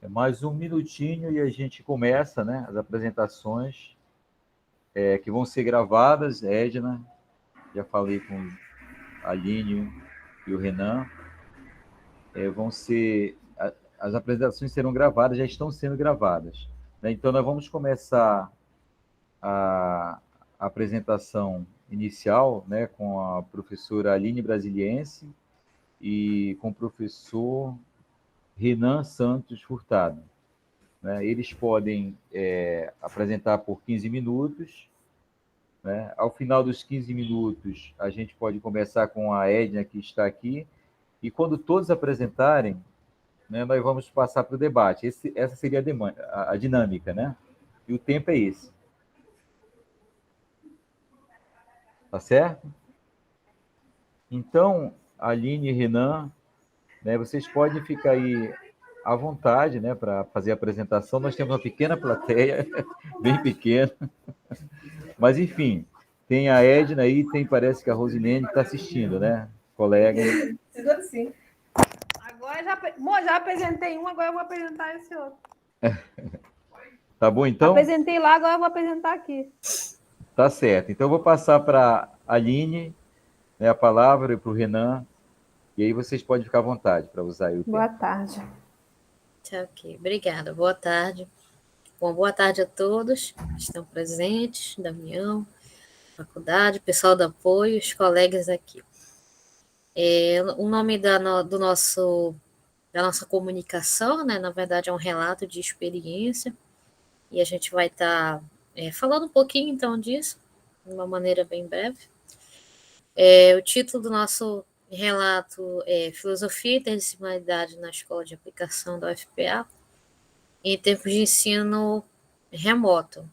Mais um minutinho e a gente começa, né, as apresentações que vão ser gravadas. Edna, já falei com a Aline e o Renan, vão ser as apresentações serão gravadas, já estão sendo gravadas, né? Então nós vamos começar a apresentação inicial, né, com a professora Aline Brasiliense e com o professor Renan Santos Furtado, né? Eles podem apresentar por 15 minutos, né? Ao final dos 15 minutos, a gente pode conversar com a Edna, que está aqui, e quando todos apresentarem, né, nós vamos passar para o debate. Essa seria a dinâmica, né? E o tempo é esse. Tá certo? Então, Aline e Renan, né, vocês podem ficar aí à vontade, né, para fazer a apresentação. Nós temos uma pequena plateia, bem pequena, mas enfim, tem a Edna aí, parece que a Rosinene está assistindo, né, colega? Sim. Agora já apresentei um, agora eu vou apresentar esse outro. Tá bom, então? Apresentei lá, agora eu vou apresentar aqui. Tá certo. Então eu vou passar para a Aline, né, a palavra, e para o Renan, e aí vocês podem ficar à vontade para usar aí o tempo. Boa tarde. Tá, ok. Obrigada. Boa tarde. Bom, boa tarde a todos que estão presentes, Damião, faculdade, pessoal do apoio, os colegas aqui. O nome da nossa comunicação, né, na verdade, é um relato de experiência, e a gente vai estar falando um pouquinho, então, disso, de uma maneira bem breve. O título do nosso relato é Filosofia e Interdisciplinaridade na Escola de Aplicação da UFPA em tempos de ensino remoto.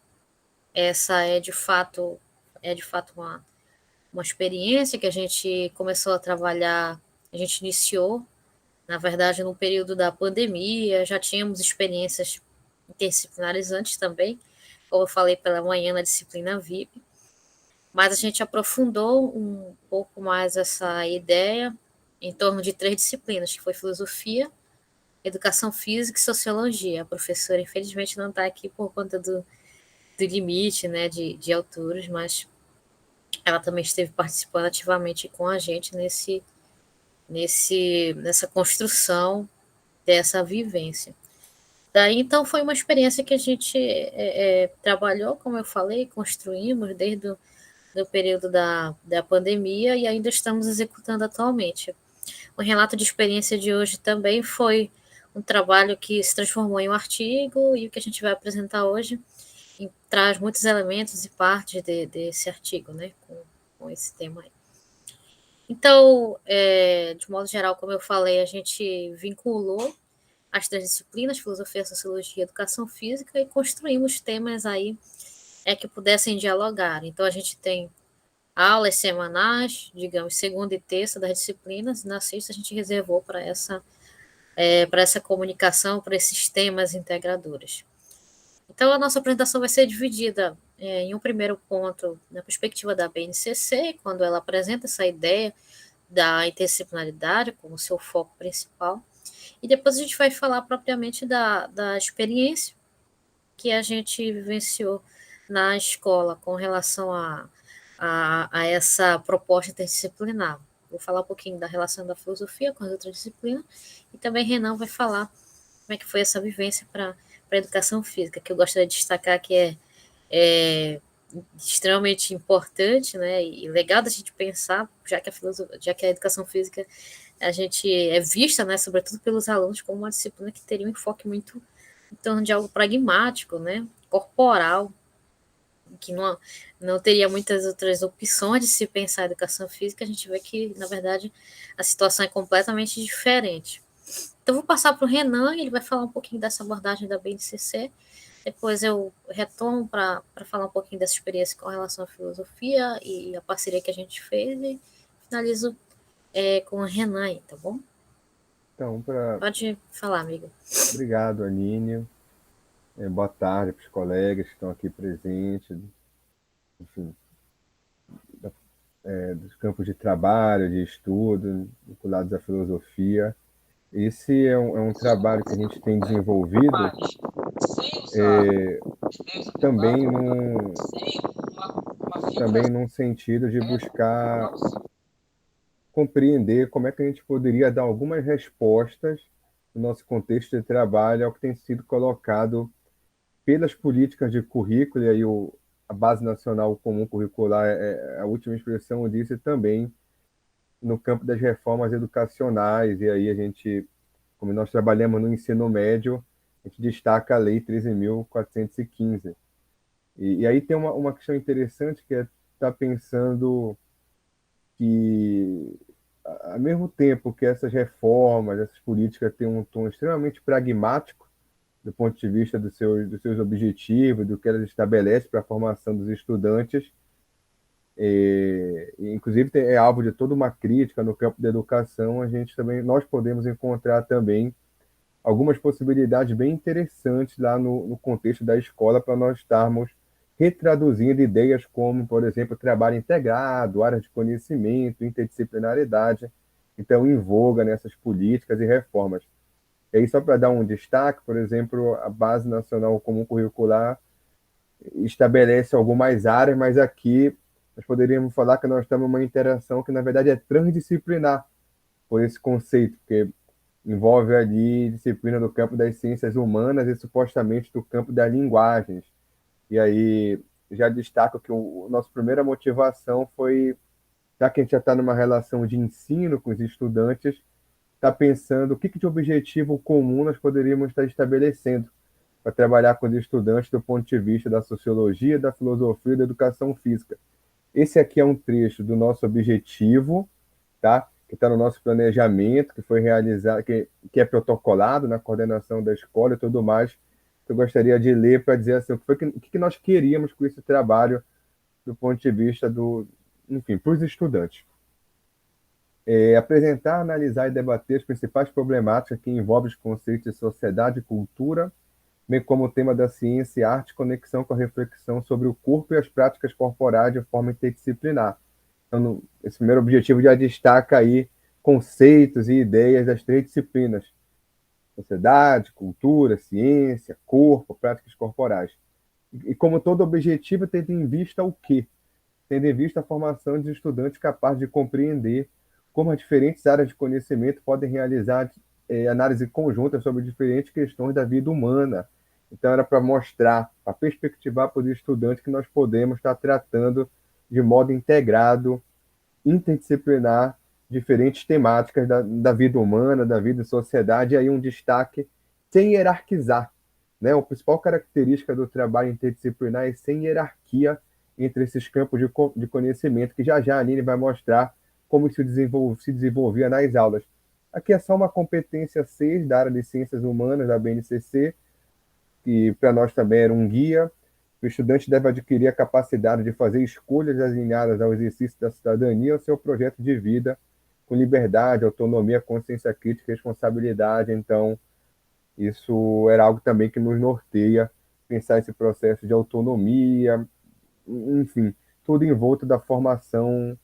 Essa é de fato uma experiência que a gente começou a trabalhar, a gente iniciou, na verdade, no período da pandemia. Já tínhamos experiências interdisciplinarizantes também, como eu falei pela manhã na disciplina VIP, mas a gente aprofundou um pouco mais essa ideia em torno de 3 disciplinas, que foi filosofia, educação física e sociologia. A professora, infelizmente, não está aqui por conta do limite, né, de alturas, mas ela também esteve participando ativamente com a gente nessa construção dessa vivência. Daí, então, foi uma experiência que a gente trabalhou, como eu falei, construímos desde o período da pandemia e ainda estamos executando atualmente. O relato de experiência de hoje também foi um trabalho que se transformou em um artigo, e o que a gente vai apresentar hoje traz muitos elementos e partes desse artigo, né, com esse tema aí. Então, de modo geral, como eu falei, a gente vinculou as 3 disciplinas, filosofia, sociologia e educação física, e construímos temas aí que pudessem dialogar. Então, a gente tem aulas semanais, digamos, segunda e terça das disciplinas, e na sexta a gente reservou para essa comunicação, para esses temas integradores. Então, a nossa apresentação vai ser dividida em um primeiro ponto na perspectiva da BNCC, quando ela apresenta essa ideia da interdisciplinaridade como seu foco principal, e depois a gente vai falar propriamente da experiência que a gente vivenciou na escola com relação a essa proposta interdisciplinar. Vou falar um pouquinho da relação da filosofia com as outras disciplinas, e também Renan vai falar como é que foi essa vivência para a educação física, que eu gostaria de destacar que é extremamente importante, né, e legal da gente pensar, já que a educação física a gente é vista, né, sobretudo pelos alunos, como uma disciplina que teria um enfoque muito em torno de algo pragmático, né, corporal, que não teria muitas outras opções de se pensar a educação física. A gente vê que, na verdade, a situação é completamente diferente. Então, vou passar para o Renan, ele vai falar um pouquinho dessa abordagem da BNCC. Depois eu retomo para falar um pouquinho dessa experiência com relação à filosofia e a parceria que a gente fez, e finalizo com o Renan aí, tá bom? Então, Pode falar, amigo. Obrigado, Aninha. Boa tarde para os colegas que estão aqui presentes, enfim, dos campos de trabalho, de estudo, vinculados à filosofia. Esse é um trabalho que a gente tem desenvolvido também num sentido de buscar compreender como é que a gente poderia dar algumas respostas no nosso contexto de trabalho ao que tem sido colocado pelas políticas de currículo, e aí a Base Nacional Comum Curricular é a última expressão disso, e também no campo das reformas educacionais, e aí a gente, como nós trabalhamos no ensino médio, a gente destaca a Lei 13.415. E aí tem uma questão interessante que é estar pensando que, ao mesmo tempo que essas reformas, essas políticas têm um tom extremamente pragmático, do ponto de vista dos seus objetivos, do que elas estabelecem para a formação dos estudantes, e inclusive é alvo de toda uma crítica no campo da educação. Nós podemos encontrar também algumas possibilidades bem interessantes lá no contexto da escola para nós estarmos retraduzindo ideias como, por exemplo, trabalho integrado, áreas de conhecimento, interdisciplinaridade, então em voga nessas políticas e reformas. E aí, só para dar um destaque, por exemplo, a Base Nacional Comum Curricular estabelece algumas áreas, mas aqui nós poderíamos falar que nós estamos numa interação que, na verdade, é transdisciplinar por esse conceito, porque envolve ali disciplina do campo das ciências humanas e supostamente do campo das linguagens. E aí já destaco que a nossa primeira motivação foi, já que a gente já está numa relação de ensino com os estudantes, está pensando o que de objetivo comum nós poderíamos estar estabelecendo para trabalhar com os estudantes do ponto de vista da sociologia, da filosofia e da educação física. Esse aqui é um trecho do nosso objetivo, tá? Que está no nosso planejamento, que foi realizado, que é protocolado na coordenação da escola e tudo mais. Eu gostaria de ler para dizer assim, o que nós queríamos com esse trabalho do ponto de vista enfim, para os estudantes. Apresentar, analisar e debater as principais problemáticas que envolvem os conceitos de sociedade e cultura, bem como o tema da ciência e arte, conexão com a reflexão sobre o corpo e as práticas corporais de forma interdisciplinar. Então, esse primeiro objetivo já destaca aí conceitos e ideias das 3 disciplinas: sociedade, cultura, ciência, corpo, práticas corporais. E como todo objetivo, tendo em vista o quê? Tendo em vista a formação de estudantes capazes de compreender como as diferentes áreas de conhecimento podem realizar análise conjunta sobre diferentes questões da vida humana. Então, era para mostrar, para perspectivar para os estudantes que nós podemos estar tratando de modo integrado, interdisciplinar, diferentes temáticas da vida humana, da vida em sociedade, e aí um destaque sem hierarquizar. Né? A principal característica do trabalho interdisciplinar é sem hierarquia entre esses campos de conhecimento, que já a Aline vai mostrar como isso se desenvolvia nas aulas. Aqui é só uma competência 6 da área de Ciências Humanas da BNCC, que para nós também era um guia. O estudante deve adquirir a capacidade de fazer escolhas alinhadas ao exercício da cidadania e ao seu projeto de vida, com liberdade, autonomia, consciência crítica e responsabilidade. Então, isso era algo também que nos norteia, pensar esse processo de autonomia, enfim, tudo em volta da formação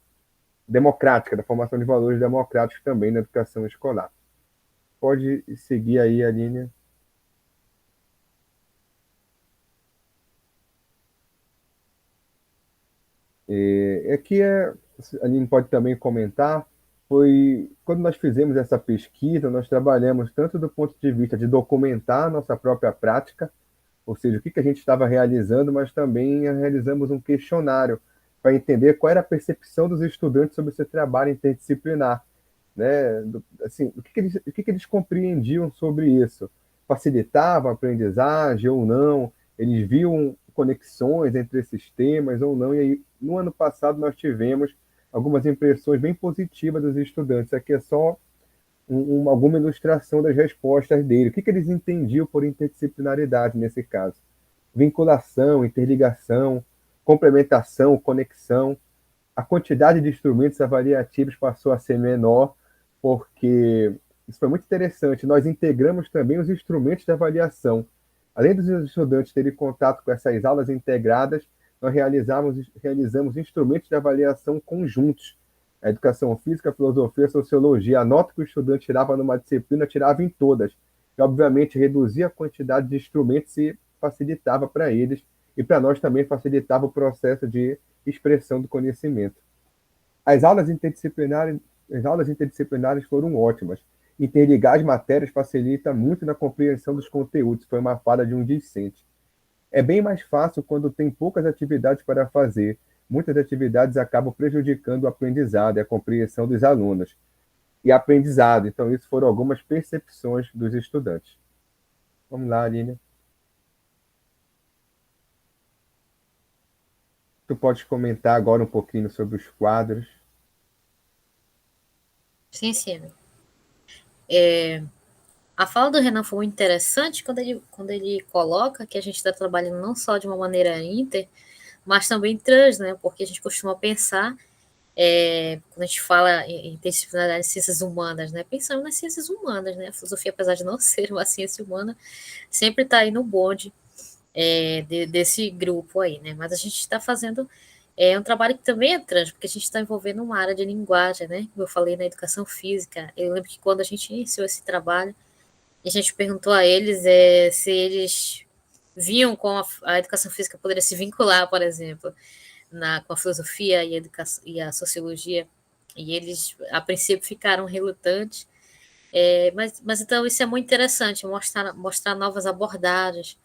democrática, da formação de valores democráticos também na educação escolar. Pode seguir aí, Aline. Aqui a Aline pode também comentar, foi quando nós fizemos essa pesquisa, nós trabalhamos tanto do ponto de vista de documentar a nossa própria prática, ou seja, o que a gente estava realizando, mas também realizamos um questionário para entender qual era a percepção dos estudantes sobre esse trabalho interdisciplinar, né? Assim, o que eles compreendiam sobre isso? Facilitava a aprendizagem ou não? Eles viam conexões entre esses temas ou não? E aí, no ano passado, nós tivemos algumas impressões bem positivas dos estudantes. Aqui é só alguma ilustração das respostas dele. O que eles entendiam por interdisciplinaridade nesse caso? Vinculação, interligação, complementação, conexão. A quantidade de instrumentos avaliativos passou a ser menor, porque isso foi muito interessante. Nós integramos também os instrumentos de avaliação. Além dos estudantes terem contato com essas aulas integradas, nós realizamos instrumentos de avaliação conjuntos. A educação física, a filosofia, a sociologia. A nota que o estudante tirava numa disciplina, tirava em todas. E, obviamente, reduzia a quantidade de instrumentos e facilitava para eles. E para nós também facilitava o processo de expressão do conhecimento. As aulas interdisciplinares, as aulas interdisciplinares foram ótimas. Interligar as matérias facilita muito na compreensão dos conteúdos. Foi uma fala de um discente. É bem mais fácil quando tem poucas atividades para fazer. Muitas atividades acabam prejudicando o aprendizado e a compreensão dos alunos. E aprendizado. Então, isso foram algumas percepções dos estudantes. Vamos lá, Aline. Tu pode comentar agora um pouquinho sobre os quadros. Sim, sim. A fala do Renan foi muito interessante quando ele coloca que a gente está trabalhando não só de uma maneira inter, mas também trans, né? Porque a gente costuma pensar, quando a gente fala em interdisciplinaridade de ciências humanas, né? Pensando nas ciências humanas, né? A filosofia, apesar de não ser uma ciência humana, sempre está aí no bonde desse grupo aí, né? Mas a gente está fazendo um trabalho que também é trans, porque a gente está envolvendo uma área de linguagem, né? Como eu falei na educação física, eu lembro que quando a gente iniciou esse trabalho, a gente perguntou a eles se eles viam como a educação física poderia se vincular, por exemplo, com a filosofia e a sociologia, e eles, a princípio, ficaram relutantes. Mas então isso é muito interessante, mostrar novas abordagens,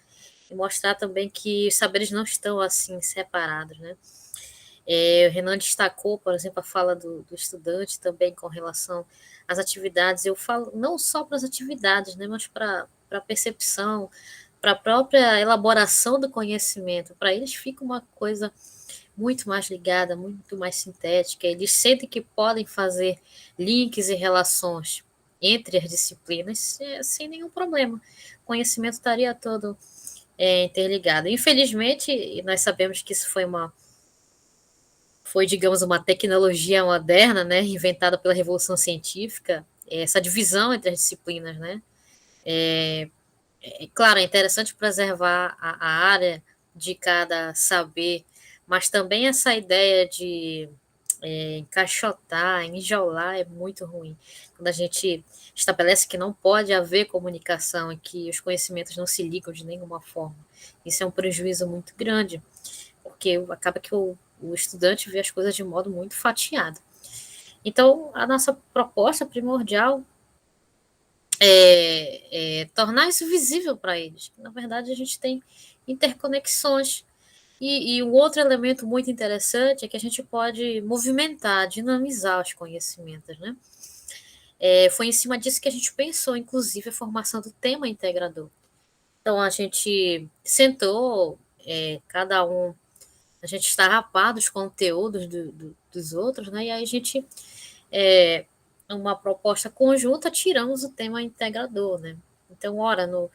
e mostrar também que os saberes não estão assim separados, né? O Renan destacou, por exemplo, a fala do estudante também com relação às atividades. Eu falo não só para as atividades, né, mas para a percepção, para a própria elaboração do conhecimento. Para eles fica uma coisa muito mais ligada, muito mais sintética. Eles sentem que podem fazer links e relações entre as disciplinas sem nenhum problema. O conhecimento estaria todo interligado. Infelizmente, nós sabemos que isso foi, digamos, uma tecnologia moderna, né, inventada pela Revolução Científica, essa divisão entre as disciplinas, né? Claro, é interessante preservar a área de cada saber, mas também essa ideia de encaixotar, enjolar é muito ruim. Quando a gente estabelece que não pode haver comunicação e que os conhecimentos não se ligam de nenhuma forma, isso é um prejuízo muito grande, porque acaba que o estudante vê as coisas de modo muito fatiado. Então, a nossa proposta primordial é tornar isso visível para eles. Na verdade, a gente tem interconexões. E um outro elemento muito interessante é que a gente pode movimentar, dinamizar os conhecimentos, né? Foi em cima disso que a gente pensou, inclusive, a formação do tema integrador. Então, a gente sentou, cada um, a gente está rapado os conteúdos dos outros, né? E aí a gente, uma proposta conjunta, tiramos o tema integrador, né? Então, ora, no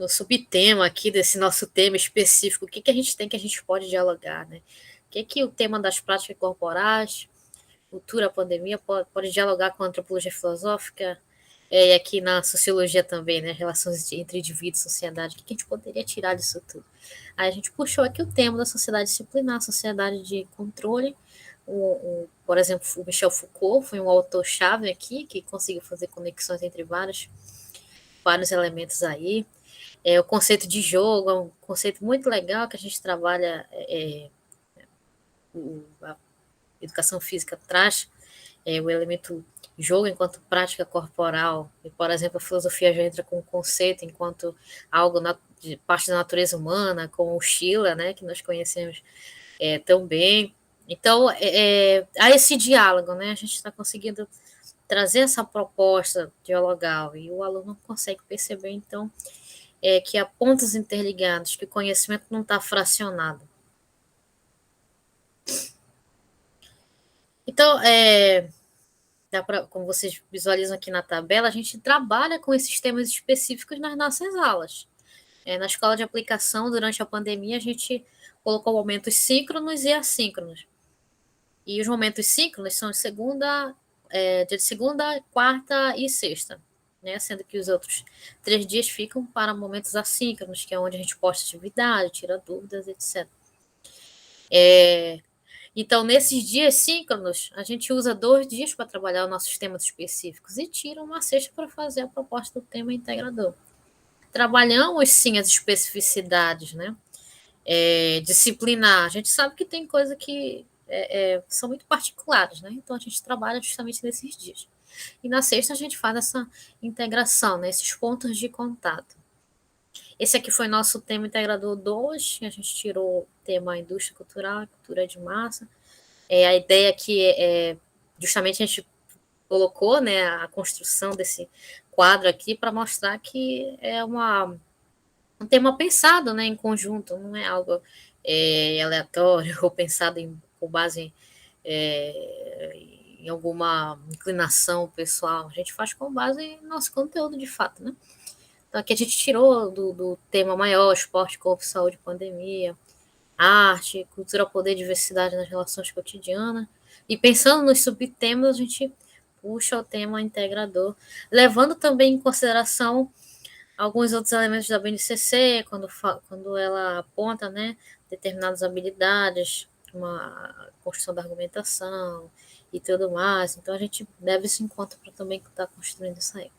subtema aqui desse nosso tema específico, o que a gente tem que a gente pode dialogar, né? O que o tema das práticas corporais, cultura, pandemia, pode dialogar com a antropologia filosófica, e aqui na sociologia também, né? Relações entre indivíduo e sociedade, o que a gente poderia tirar disso tudo? Aí a gente puxou aqui o tema da sociedade disciplinar, sociedade de controle. Por exemplo, o Michel Foucault foi um autor-chave aqui, que conseguiu fazer conexões entre vários elementos aí. O conceito de jogo é um conceito muito legal que a gente trabalha, a educação física traz o elemento jogo enquanto prática corporal, e, por exemplo, a filosofia já entra com o conceito enquanto algo de parte da natureza humana, como o Schiller, né, que nós conhecemos também. Então, há esse diálogo, né, a gente está conseguindo trazer essa proposta dialogal, e o aluno consegue perceber, então, que há pontos interligados, que o conhecimento não está fracionado. Então, como vocês visualizam aqui na tabela, a gente trabalha com esses temas específicos nas nossas aulas. Na escola de aplicação, durante a pandemia, a gente colocou momentos síncronos e assíncronos. E os momentos síncronos são dia de segunda, quarta e sexta, né? Sendo que os outros 3 dias ficam para momentos assíncronos, que é onde a gente posta atividade, tira dúvidas, etc. Então, nesses dias síncronos, a gente usa 2 dias para trabalhar os nossos temas específicos e tira uma sexta para fazer a proposta do tema integrador. Trabalhamos, sim, as especificidades, né? Disciplinar. A gente sabe que tem coisa que são muito particulares, né? Então, a gente trabalha justamente nesses dias. E na sexta, a gente faz essa integração, né? Esses pontos de contato. Esse aqui foi nosso tema integrador 2, a gente tirou o tema indústria cultural, cultura de massa. A ideia aqui justamente a gente colocou, né, a construção desse quadro aqui para mostrar que é um tema pensado, né, em conjunto, não é algo aleatório ou pensado com base em alguma inclinação pessoal. A gente faz com base em nosso conteúdo de fato, né? Então, aqui a gente tirou do tema maior, esporte, corpo, saúde, pandemia, arte, cultura, poder, diversidade nas relações cotidianas. E pensando nos subtemas, a gente puxa o tema integrador, levando também em consideração alguns outros elementos da BNCC, quando ela aponta, né, determinadas habilidades, uma construção da argumentação e tudo mais. Então, a gente leva isso em conta para também estar construindo isso aí.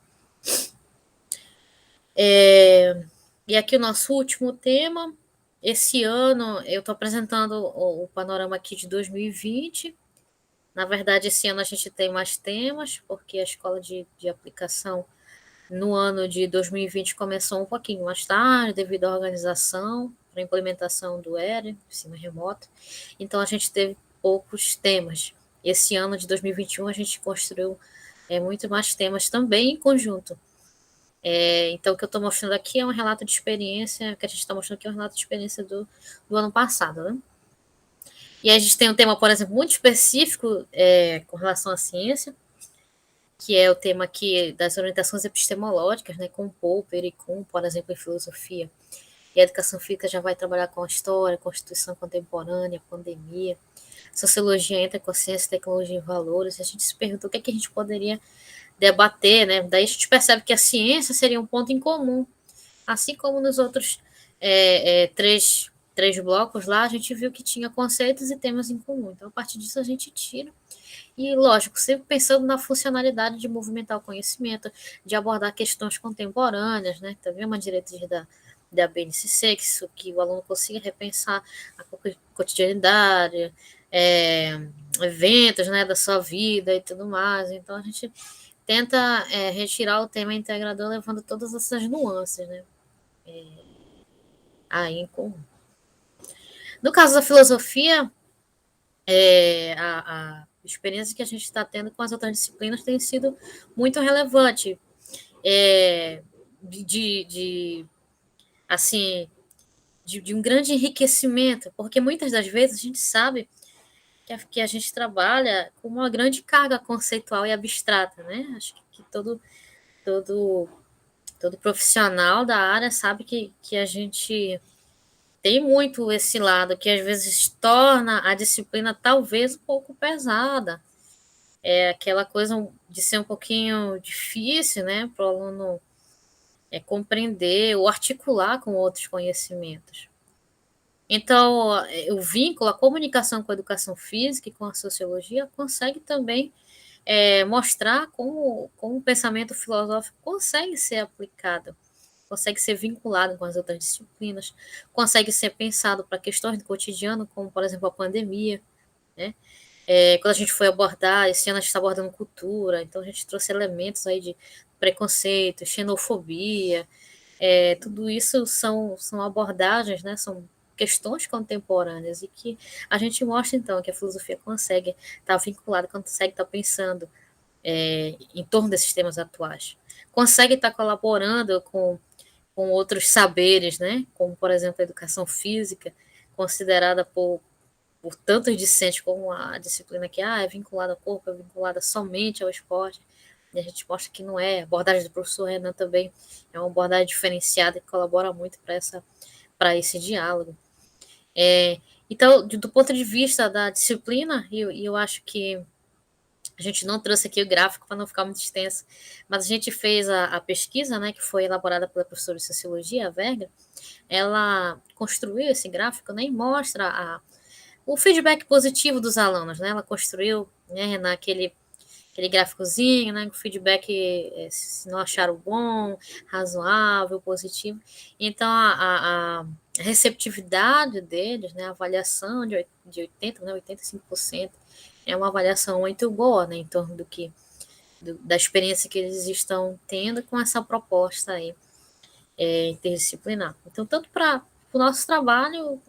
E aqui o nosso último tema. Esse ano eu estou apresentando o panorama aqui de 2020. Na verdade, esse ano a gente tem mais temas, porque a escola de aplicação no ano de 2020 começou um pouquinho mais tarde, devido à organização, para a implementação do ERE, ensino remoto. Então, a gente teve poucos temas. Esse ano de 2021 a gente construiu muito mais temas também em conjunto. Então, o que eu estou mostrando aqui é um relato de experiência, que a gente está mostrando aqui é um relato de experiência do ano passado, né? E a gente tem um tema, por exemplo, muito específico com relação à ciência, que é o tema aqui das orientações epistemológicas, né, com Popper e com, por exemplo, em filosofia. E a educação física já vai trabalhar com a história, constituição contemporânea, pandemia. Sociologia entra com ciência, tecnologia e valores. E a gente se perguntou o que é que a gente poderia debater, né? Daí a gente percebe que a ciência seria um ponto em comum, assim como nos outros três blocos lá, a gente viu que tinha conceitos e temas em comum. Então, a partir disso, a gente tira. E, lógico, sempre pensando na funcionalidade de movimentar o conhecimento, de abordar questões contemporâneas, né? Também é uma diretriz da BNCC, que o aluno consiga repensar a cotidianidade, eventos, né, da sua vida e tudo mais. Então, a gente tenta retirar o tema integrador, levando todas essas nuances, né, aí em comum. No caso da filosofia, a experiência que a gente está tendo com as outras disciplinas tem sido muito relevante, de um grande enriquecimento, porque muitas das vezes a gente sabe que a gente trabalha com uma grande carga conceitual e abstrata, né? Acho que todo profissional da área sabe que a gente tem muito esse lado, que às vezes torna a disciplina talvez um pouco pesada. É aquela coisa de ser um pouquinho difícil, né, para o aluno compreender ou articular com outros conhecimentos. Então, o vínculo, a comunicação com a educação física e com a sociologia consegue também mostrar como o pensamento filosófico consegue ser aplicado, consegue ser vinculado com as outras disciplinas, consegue ser pensado para questões do cotidiano, como, por exemplo, a pandemia, né? Quando a gente foi abordar, esse ano a gente está abordando cultura, então a gente trouxe elementos aí de preconceito, xenofobia, tudo isso são abordagens, né? São questões contemporâneas e que a gente mostra, então, que a filosofia consegue estar vinculada, consegue estar pensando em torno desses temas atuais, consegue estar colaborando com outros saberes, né? Como, por exemplo, a educação física, considerada por tantos discentes como a disciplina que é vinculada ao corpo, é vinculada somente ao esporte. E a gente mostra que não é. A abordagem do professor Renan também é uma abordagem diferenciada que colabora muito para esse diálogo. Então, do ponto de vista da disciplina, e eu acho que a gente não trouxe aqui o gráfico para não ficar muito extenso, mas a gente fez a pesquisa, né, que foi elaborada pela professora de Sociologia, a Verga. Ela construiu esse gráfico, né, e mostra o feedback positivo dos alunos, né? Ela construiu, né, naquele gráficozinho, né, com feedback, se não acharam bom, razoável, positivo. Então, a receptividade deles, né, a avaliação de 80%, né, 85%, é uma avaliação muito boa, né, em torno da experiência que eles estão tendo com essa proposta aí, interdisciplinar. Então, tanto para o nosso trabalho,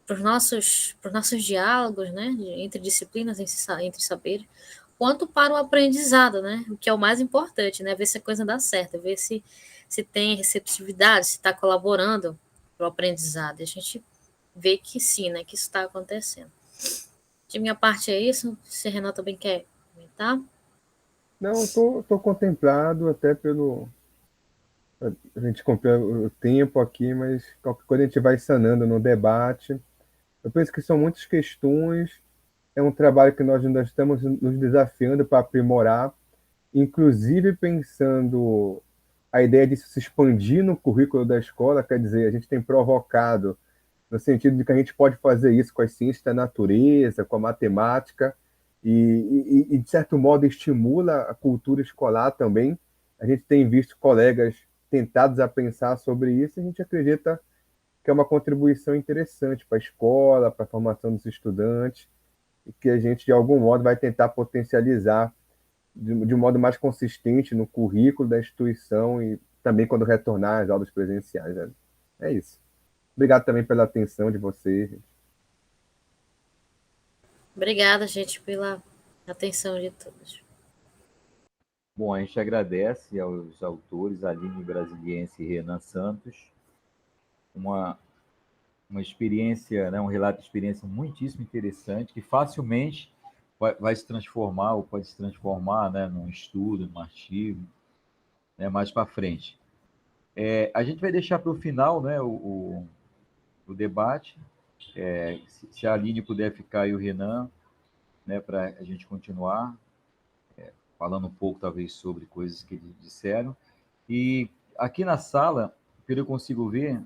para os nossos diálogos, né, entre disciplinas, entre saberes, quanto para o aprendizado, né, o que é o mais importante, né, ver se a coisa dá certo, ver se tem receptividade, se está colaborando para o aprendizado. A gente vê que sim, né, que isso está acontecendo. De minha parte é isso. Se Renan também quer comentar? Não, tô contemplado até pelo. A gente comprou o tempo aqui, mas qualquer coisa a gente vai sanando no debate. Eu penso que são muitas questões, é um trabalho que nós ainda estamos nos desafiando para aprimorar, inclusive pensando a ideia disso se expandir no currículo da escola, quer dizer, a gente tem provocado no sentido de que a gente pode fazer isso com as ciências da natureza, com a matemática, e de certo modo estimula a cultura escolar também. A gente tem visto colegas tentados a pensar sobre isso, e a gente acredita que é uma contribuição interessante para a escola, para a formação dos estudantes, e que a gente, de algum modo, vai tentar potencializar de um modo mais consistente no currículo da instituição e também quando retornar às aulas presenciais. Né? É isso. Obrigado também pela atenção de vocês. Obrigada, gente, pela atenção de todos. Bom, a gente agradece aos autores, Aline Brasiliense e Renan Santos, uma experiência, né, um relato de experiência muitíssimo interessante, que facilmente vai se transformar, ou pode se transformar, né, num estudo, num artigo, né, mais para frente. A gente vai deixar para o final, né, o debate, se a Aline puder ficar e o Renan, né, para a gente continuar falando um pouco, talvez, sobre coisas que eles disseram. E aqui na sala, pelo que eu consigo ver,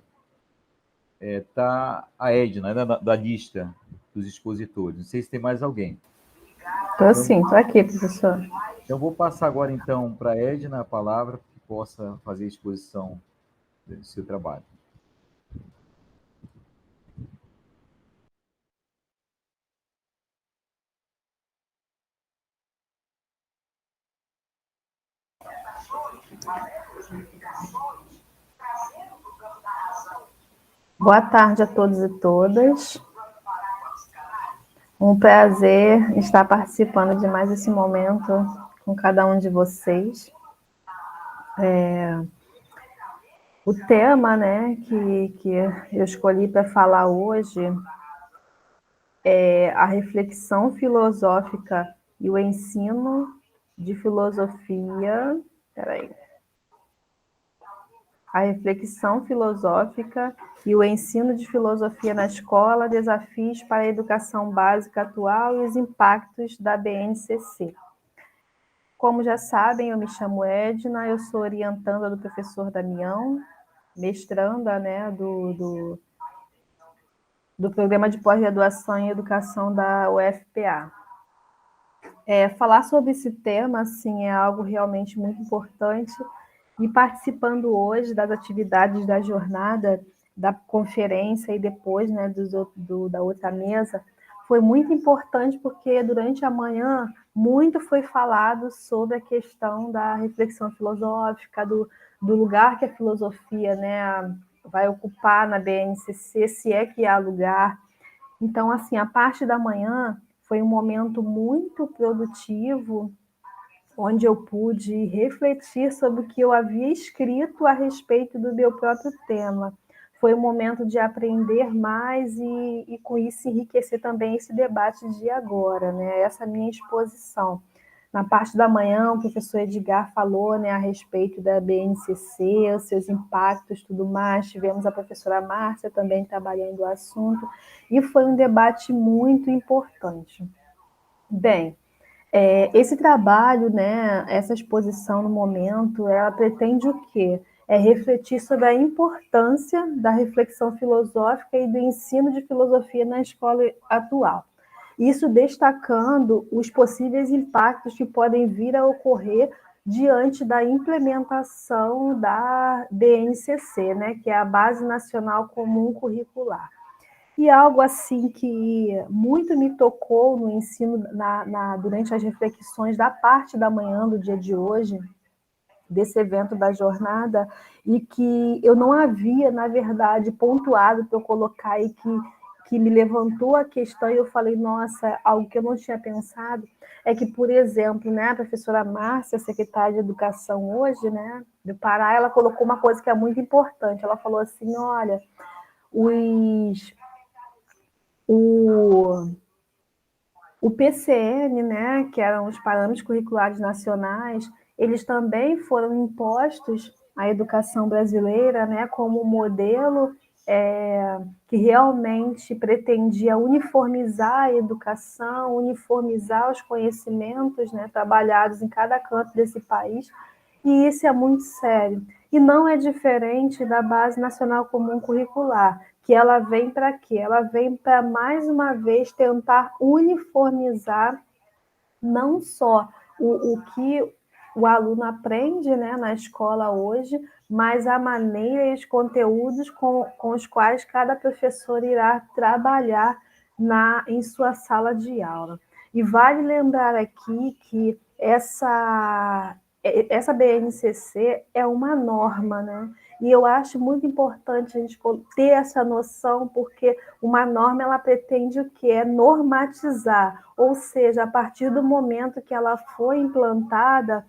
tá a Edna, né, da lista dos expositores. Não sei se tem mais alguém. Tô sim, tô aqui, professor. Eu vou passar agora, então, para a Edna a palavra, que possa fazer a exposição do seu trabalho. Boa tarde a todos e todas. Um prazer estar participando de mais esse momento com cada um de vocês. O tema, né, que eu escolhi para falar hoje é a reflexão filosófica e o ensino de filosofia. Peraí. A reflexão filosófica e o ensino de filosofia na escola, desafios para a educação básica atual e os impactos da BNCC. Como já sabem, eu me chamo Edna, eu sou orientanda do professor Damião, mestranda, né, do programa de pós-graduação em educação da UFPA. Falar sobre esse tema, assim, é algo realmente muito importante, e participando hoje das atividades da jornada, da conferência e depois, né, da outra mesa, foi muito importante porque durante a manhã muito foi falado sobre a questão da reflexão filosófica, do lugar que a filosofia, né, vai ocupar na BNCC, se é que há lugar. Então, assim, a parte da manhã foi um momento muito produtivo, onde eu pude refletir sobre o que eu havia escrito a respeito do meu próprio tema. Foi um momento de aprender mais e com isso enriquecer também esse debate de agora, né? Essa minha exposição. Na parte da manhã, o professor Edgar falou, né, a respeito da BNCC, os seus impactos, tudo mais. Tivemos a professora Márcia também trabalhando o assunto, e foi um debate muito importante. Bem, esse trabalho, né, essa exposição no momento, ela pretende o quê? é refletir sobre a importância da reflexão filosófica e do ensino de filosofia na escola atual. Isso destacando os possíveis impactos que podem vir a ocorrer diante da implementação da BNCC, né, que é a Base Nacional Comum Curricular. E algo assim que muito me tocou no ensino, durante as reflexões da parte da manhã do dia de hoje, desse evento da jornada, e que eu não havia, na verdade, pontuado para eu colocar e que me levantou a questão e eu falei, nossa, algo que eu não tinha pensado, é que, por exemplo, né, a professora Márcia, secretária de Educação hoje, né, do Pará, ela colocou uma coisa que é muito importante, ela falou assim, olha, o PCN, né, que eram os Parâmetros Curriculares Nacionais, eles também foram impostos à educação brasileira, né, como modelo que realmente pretendia uniformizar a educação, uniformizar os conhecimentos, né, trabalhados em cada canto desse país, e isso é muito sério. E não é diferente da Base Nacional Comum Curricular, que ela vem para quê? Ela vem para, mais uma vez, tentar uniformizar não só o que o aluno aprende, né, na escola hoje, mas a maneira e os conteúdos com os quais cada professor irá trabalhar em sua sala de aula. E vale lembrar aqui que essa BNCC é uma norma, né? E eu acho muito importante a gente ter essa noção, porque uma norma ela pretende o quê? É normatizar, ou seja, a partir do momento que ela foi implantada,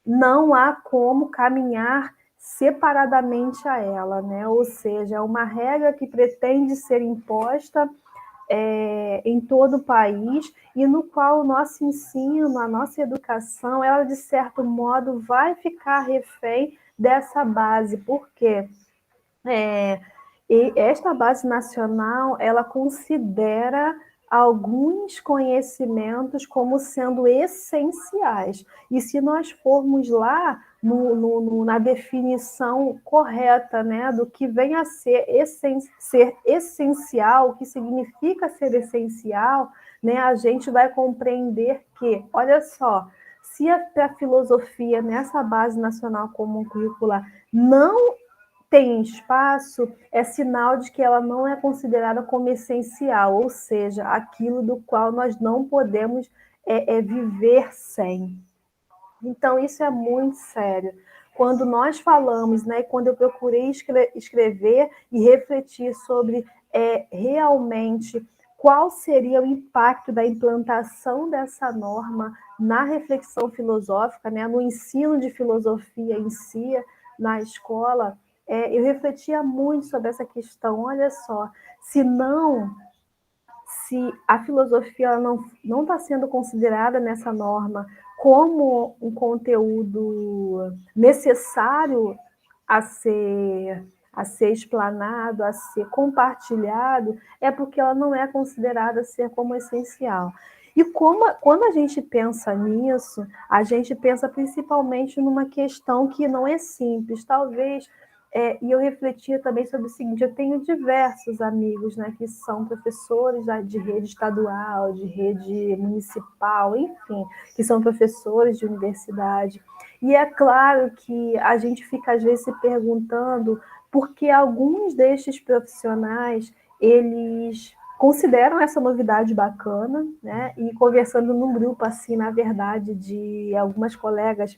não há como caminhar separadamente a ela, né? Ou seja, é uma regra que pretende ser imposta em todo o país e no qual o nosso ensino, a nossa educação, ela de certo modo vai ficar refém dessa base, porque e esta base nacional, ela considera alguns conhecimentos como sendo essenciais. E se nós formos lá na definição correta, né, do que vem a ser essencial, o que significa ser essencial, né, a gente vai compreender que, olha só, se a filosofia nessa base nacional comum curricular não tem espaço, é sinal de que ela não é considerada como essencial, ou seja, aquilo do qual nós não podemos viver sem. Então, isso é muito sério. Quando nós falamos, né, quando eu procurei escrever e refletir sobre realmente qual seria o impacto da implantação dessa norma na reflexão filosófica, né, no ensino de filosofia em si, na escola, eu refletia muito sobre essa questão. Olha só, se a filosofia não está sendo considerada nessa norma como um conteúdo necessário a ser explanado, a ser compartilhado, é porque ela não é considerada ser como essencial. E quando a gente pensa nisso, a gente pensa principalmente numa questão que não é simples, talvez. E eu refletia também sobre o seguinte, eu tenho diversos amigos, né, que são professores de rede estadual, de rede municipal, enfim, que são professores de universidade. E é claro que a gente fica, às vezes, se perguntando por que alguns destes profissionais, eles consideram essa novidade bacana, né? E conversando num grupo, assim, na verdade, de algumas colegas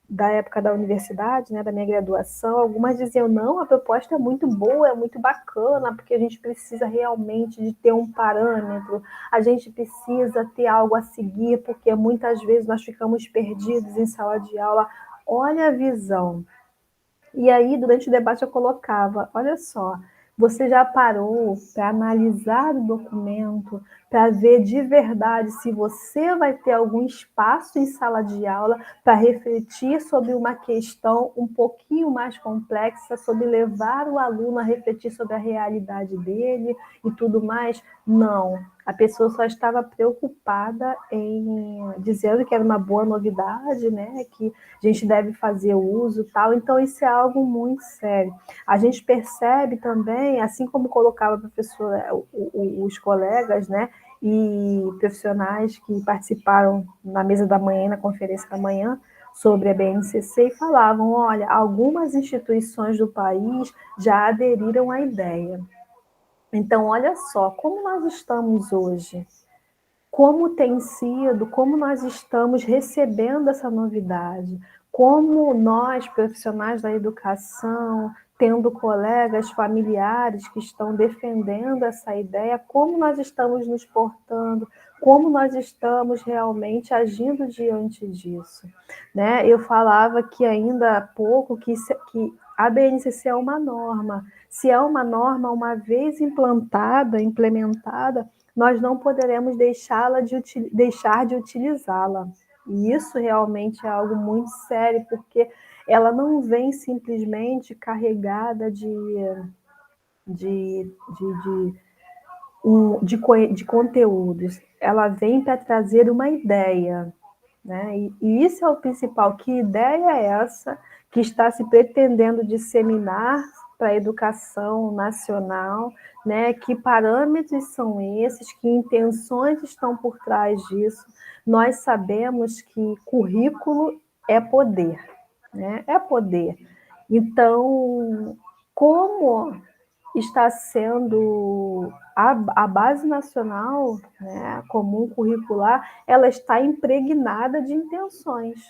da época da universidade, né, da minha graduação, algumas diziam, não, a proposta é muito boa, é muito bacana, porque a gente precisa realmente de ter um parâmetro, a gente precisa ter algo a seguir, porque muitas vezes nós ficamos perdidos em sala de aula. Olha a visão. E aí, durante o debate, eu colocava, olha só, você já parou para analisar o documento, para ver de verdade se você vai ter algum espaço em sala de aula para refletir sobre uma questão um pouquinho mais complexa, sobre levar o aluno a refletir sobre a realidade dele e tudo mais? Não. A pessoa só estava preocupada em dizendo que era uma boa novidade, né? Que a gente deve fazer uso, tal. Então isso é algo muito sério. A gente percebe também, assim como colocava a professora, os colegas, né? E profissionais que participaram na mesa da manhã, na conferência da manhã, sobre a BNCC, e falavam, olha, algumas instituições do país já aderiram à ideia. Então, olha só, como nós estamos hoje, como tem sido, como nós estamos recebendo essa novidade, como nós, profissionais da educação, tendo colegas familiares que estão defendendo essa ideia, como nós estamos nos portando, como nós estamos realmente agindo diante disso. Né? Eu falava que ainda há pouco que a BNCC é uma norma. Se é uma norma, uma vez implementada, nós não poderemos deixar de utilizá-la. E isso realmente é algo muito sério, porque ela não vem simplesmente carregada de conteúdos, ela vem para trazer uma ideia. Né? E isso é o principal. Que ideia é essa que está se pretendendo disseminar para a educação nacional? Né? Que parâmetros são esses? Que intenções estão por trás disso? Nós sabemos que currículo é poder. Né? É poder. Então, como está sendo a base nacional, né, comum curricular, ela está impregnada de intenções.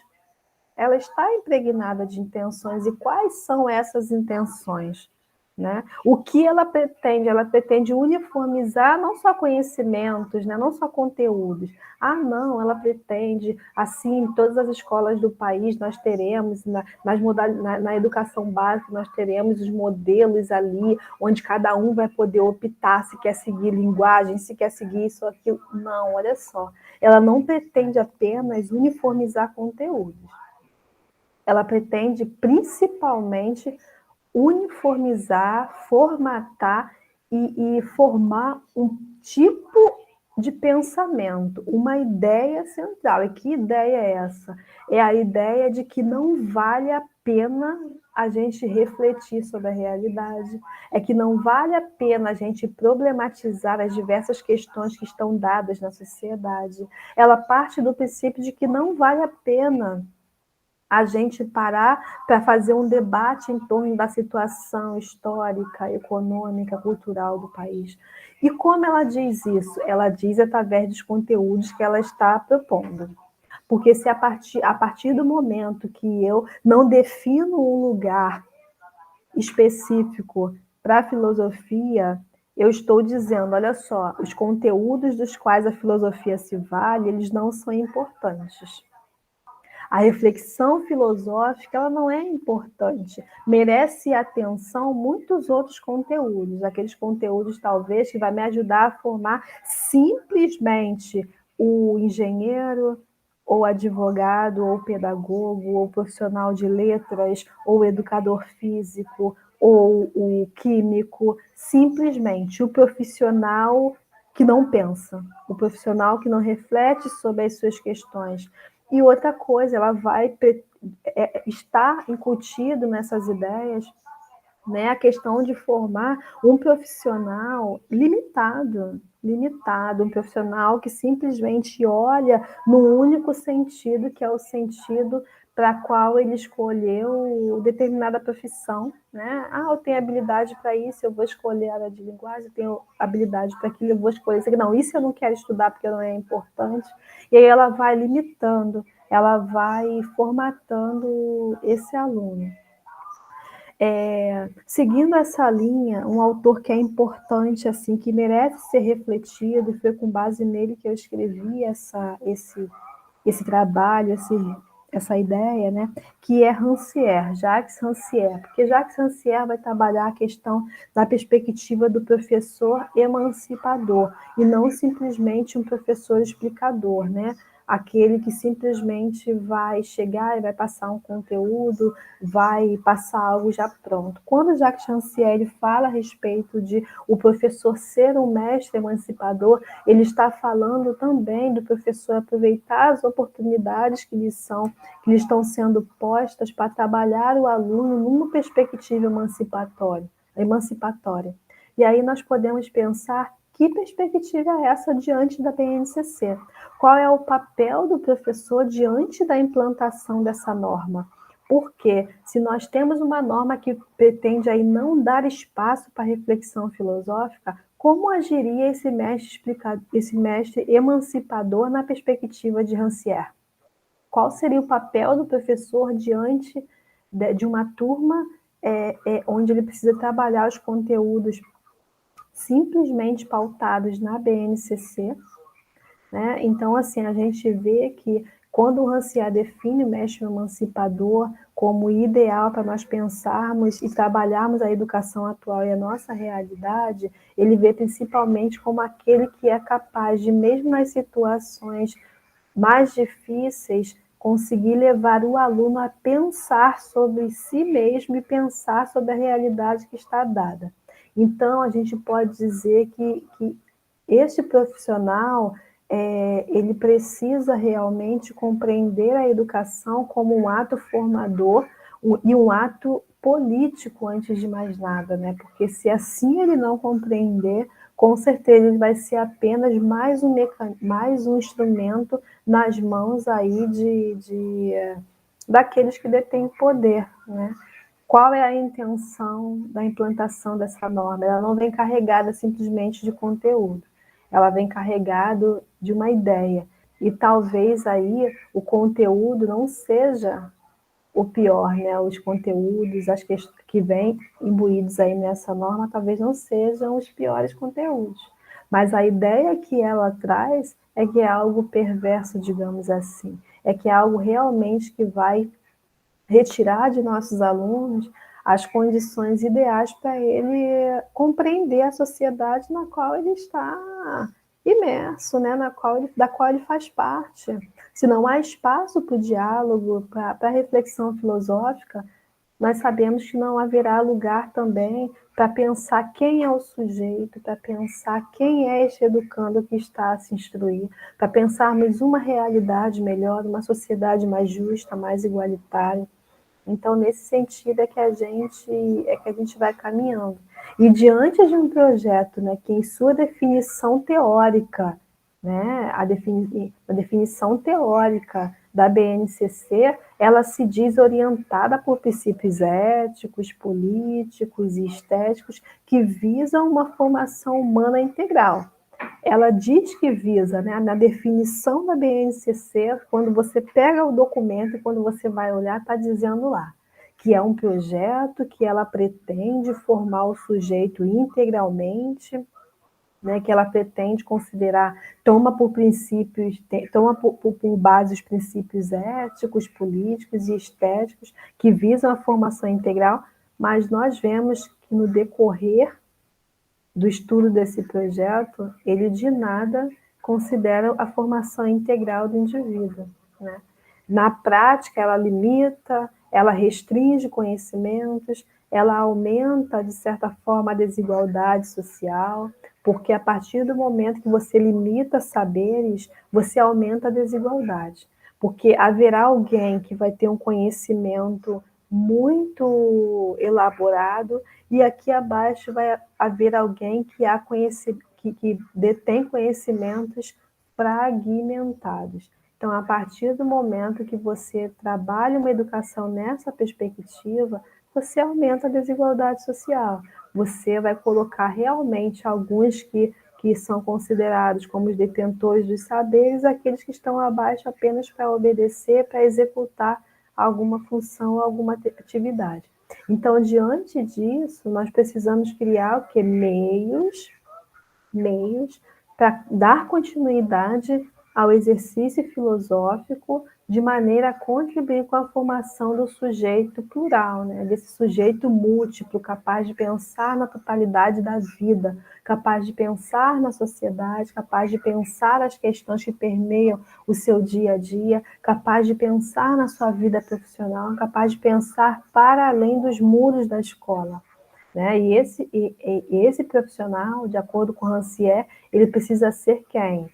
Ela está impregnada de intenções. E quais são essas intenções? Né? O que ela pretende? Ela pretende uniformizar não só conhecimentos, né? Não só conteúdos. Ah, não, ela pretende, assim, em todas as escolas do país nós teremos, na educação básica nós teremos os modelos ali, onde cada um vai poder optar se quer seguir linguagem, se quer seguir isso ou aquilo. Não, olha só, ela não pretende apenas uniformizar conteúdos. Ela pretende principalmente uniformizar, formatar e formar um tipo de pensamento, uma ideia central. E que ideia é essa? É a ideia de que não vale a pena a gente refletir sobre a realidade, é que não vale a pena a gente problematizar as diversas questões que estão dadas na sociedade. Ela parte do princípio de que não vale a pena a gente parar para fazer um debate em torno da situação histórica, econômica, cultural do país. E como ela diz isso? Ela diz através dos conteúdos que ela está propondo. Porque se a partir do momento que eu não defino um lugar específico para a filosofia, eu estou dizendo, olha só, os conteúdos dos quais a filosofia se vale, eles não são importantes. A reflexão filosófica ela não é importante, merece atenção muitos outros conteúdos, aqueles conteúdos talvez que vai me ajudar a formar simplesmente o engenheiro, ou advogado, ou pedagogo, ou profissional de letras, ou educador físico, ou o químico, simplesmente o profissional que não pensa, o profissional que não reflete sobre as suas questões. E outra coisa, ela vai estar incutido nessas ideias, né, a questão de formar um profissional limitado, um profissional que simplesmente olha no único sentido, que é o sentido para qual ele escolheu determinada profissão, né? Ah, eu tenho habilidade para isso, eu vou escolher a área de linguagem, eu tenho habilidade para aquilo, eu vou escolher isso aqui. Não, isso eu não quero estudar porque não é importante. E aí ela vai limitando, ela vai formatando esse aluno. Seguindo essa linha, um autor que é importante, assim, que merece ser refletido, e foi com base nele que eu escrevi esse trabalho, essa ideia, né? Que é Rancière, Jacques Rancière, porque Jacques Rancière vai trabalhar a questão da perspectiva do professor emancipador, e não simplesmente um professor explicador, né? aquele que simplesmente vai chegar e vai passar um conteúdo, vai passar algo já pronto. Quando Jacques Rancière fala a respeito de o professor ser um mestre emancipador, ele está falando também do professor aproveitar as oportunidades que lhe estão sendo postas para trabalhar o aluno numa perspectiva emancipatória. E aí nós podemos pensar que perspectiva é essa diante da BNCC? Qual é o papel do professor diante da implantação dessa norma? Porque se nós temos uma norma que pretende aí não dar espaço para reflexão filosófica, como agiria esse mestre emancipador na perspectiva de Rancière? Qual seria o papel do professor diante de uma turma onde ele precisa trabalhar os conteúdos simplesmente pautados na BNCC, né? Então, assim, a gente vê que quando o Rancière define o mestre emancipador como ideal para nós pensarmos e trabalharmos a educação atual e a nossa realidade, ele vê principalmente como aquele que é capaz de, mesmo nas situações mais difíceis, conseguir levar o aluno a pensar sobre si mesmo e pensar sobre a realidade que está dada. Então, a gente pode dizer que este profissional, ele precisa realmente compreender a educação como um ato formador e um ato político, antes de mais nada, né? Porque se assim ele não compreender, com certeza ele vai ser apenas mais um instrumento nas mãos aí daqueles que detêm poder, né? Qual é a intenção da implantação dessa norma? Ela não vem carregada simplesmente de conteúdo, ela vem carregada de uma ideia. E talvez aí o conteúdo não seja o pior, né? Os conteúdos, as que vêm imbuídos aí nessa norma, talvez não sejam os piores conteúdos. Mas a ideia que ela traz é que é algo perverso, digamos assim. É que é algo realmente que vai retirar de nossos alunos as condições ideais para ele compreender a sociedade na qual ele está imerso, né? Da qual ele faz parte. Se não há espaço para o diálogo, para a reflexão filosófica, nós sabemos que não haverá lugar também para pensar quem é o sujeito, para pensar quem é este educando que está a se instruir, para pensarmos uma realidade melhor, uma sociedade mais justa, mais igualitária. Então, nesse sentido é que a gente vai caminhando. E diante de um projeto, né, que em sua definição teórica, né, a definição teórica da BNCC, ela se diz orientada por princípios éticos, políticos e estéticos que visam uma formação humana integral. Ela diz que visa, né, na definição da BNCC, quando você pega o documento e quando você vai olhar, está dizendo lá que é um projeto que ela pretende formar o sujeito integralmente, né, que ela pretende considerar, toma por base os princípios éticos, políticos e estéticos que visam a formação integral, mas nós vemos que no decorrer do estudo desse projeto, ele de nada considera a formação integral do indivíduo, né? Na prática, ela limita, ela restringe conhecimentos, ela aumenta, de certa forma, a desigualdade social, porque a partir do momento que você limita saberes, você aumenta a desigualdade. Porque haverá alguém que vai ter um conhecimento muito elaborado e aqui abaixo vai haver alguém que detém conhecimentos fragmentados. Então, a partir do momento que você trabalha uma educação nessa perspectiva, você aumenta a desigualdade social. Você vai colocar realmente alguns que são considerados como os detentores dos saberes, aqueles que estão abaixo apenas para obedecer, para executar alguma função, alguma atividade. Então, diante disso, nós precisamos criar o quê? Meios para dar continuidade ao exercício filosófico de maneira a contribuir com a formação do sujeito plural, né? Desse sujeito múltiplo, capaz de pensar na totalidade da vida, capaz de pensar na sociedade, capaz de pensar as questões que permeiam o seu dia a dia, capaz de pensar na sua vida profissional, capaz de pensar para além dos muros da escola. Né? E esse profissional, de acordo com Rancière, ele precisa ser quem?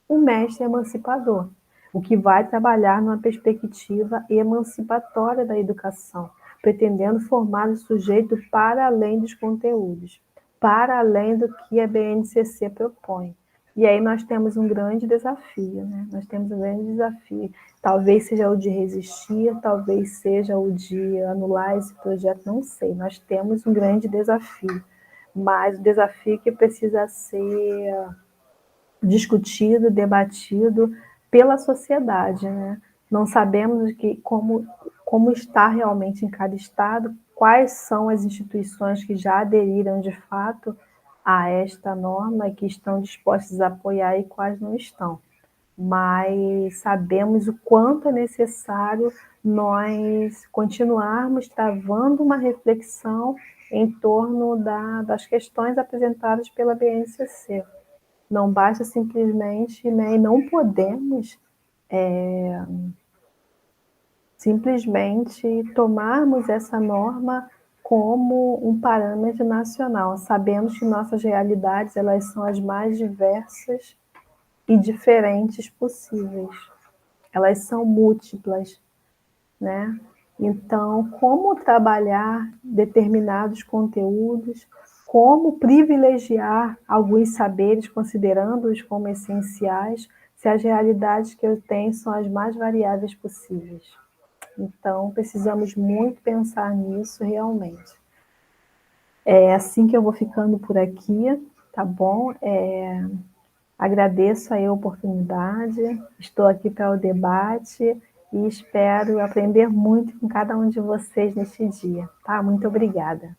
Um mestre emancipador, o que vai trabalhar numa perspectiva emancipatória da educação, pretendendo formar o sujeito para além dos conteúdos, para além do que a BNCC propõe. E aí nós temos um grande desafio, né? Nós temos um grande desafio. Talvez seja o de resistir, talvez seja o de anular esse projeto, não sei. Nós temos um grande desafio, mas o desafio que precisa ser discutido, debatido pela sociedade, né? Não sabemos como está realmente em cada estado, quais são as instituições que já aderiram de fato a esta norma e que estão dispostas a apoiar e quais não estão. Mas sabemos o quanto é necessário nós continuarmos travando uma reflexão em torno das questões apresentadas pela BNCC. Não basta simplesmente, né, e não podemos simplesmente tomarmos essa norma como um parâmetro nacional. Sabemos que nossas realidades elas são as mais diversas e diferentes possíveis. Elas são múltiplas, né? Então, como trabalhar determinados conteúdos, como privilegiar alguns saberes, considerando-os como essenciais, se as realidades que eu tenho são as mais variáveis possíveis. Então, precisamos muito pensar nisso realmente. É assim que eu vou ficando por aqui, tá bom? Agradeço aí a oportunidade, estou aqui para o debate e espero aprender muito com cada um de vocês neste dia, tá? Muito obrigada.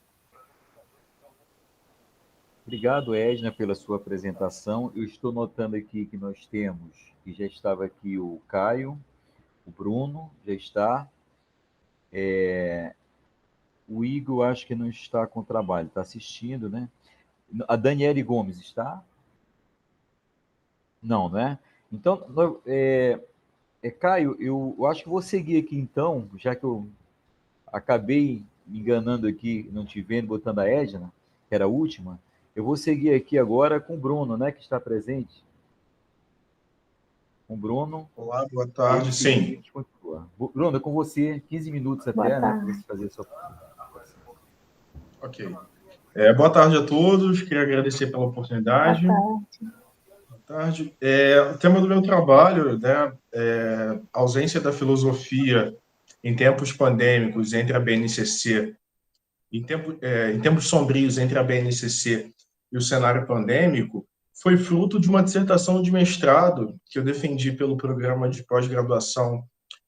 Obrigado, Edna, pela sua apresentação. Eu estou notando aqui que nós temos, que já estava aqui o Caio, o Bruno, já está. O Igor, acho que não está com trabalho, está assistindo, né? A Daniele Gomes está? Não, né? Então, Caio, eu acho que vou seguir aqui então, já que eu acabei me enganando aqui, não te vendo, botando a Edna, que era a última. Eu vou seguir aqui agora com o Bruno, né, que está presente. Com o Bruno. Olá, boa tarde. Sim. Bruno, é com você, 15 minutos até, né, para você fazer a sua participação. Ok. Boa tarde a todos, queria agradecer pela oportunidade. Boa tarde. O tema do meu trabalho, né, ausência da filosofia em tempos pandêmicos entre a BNCC, em tempos sombrios entre a BNCC e o cenário pandêmico, foi fruto de uma dissertação de mestrado que eu defendi pelo programa de pós-graduação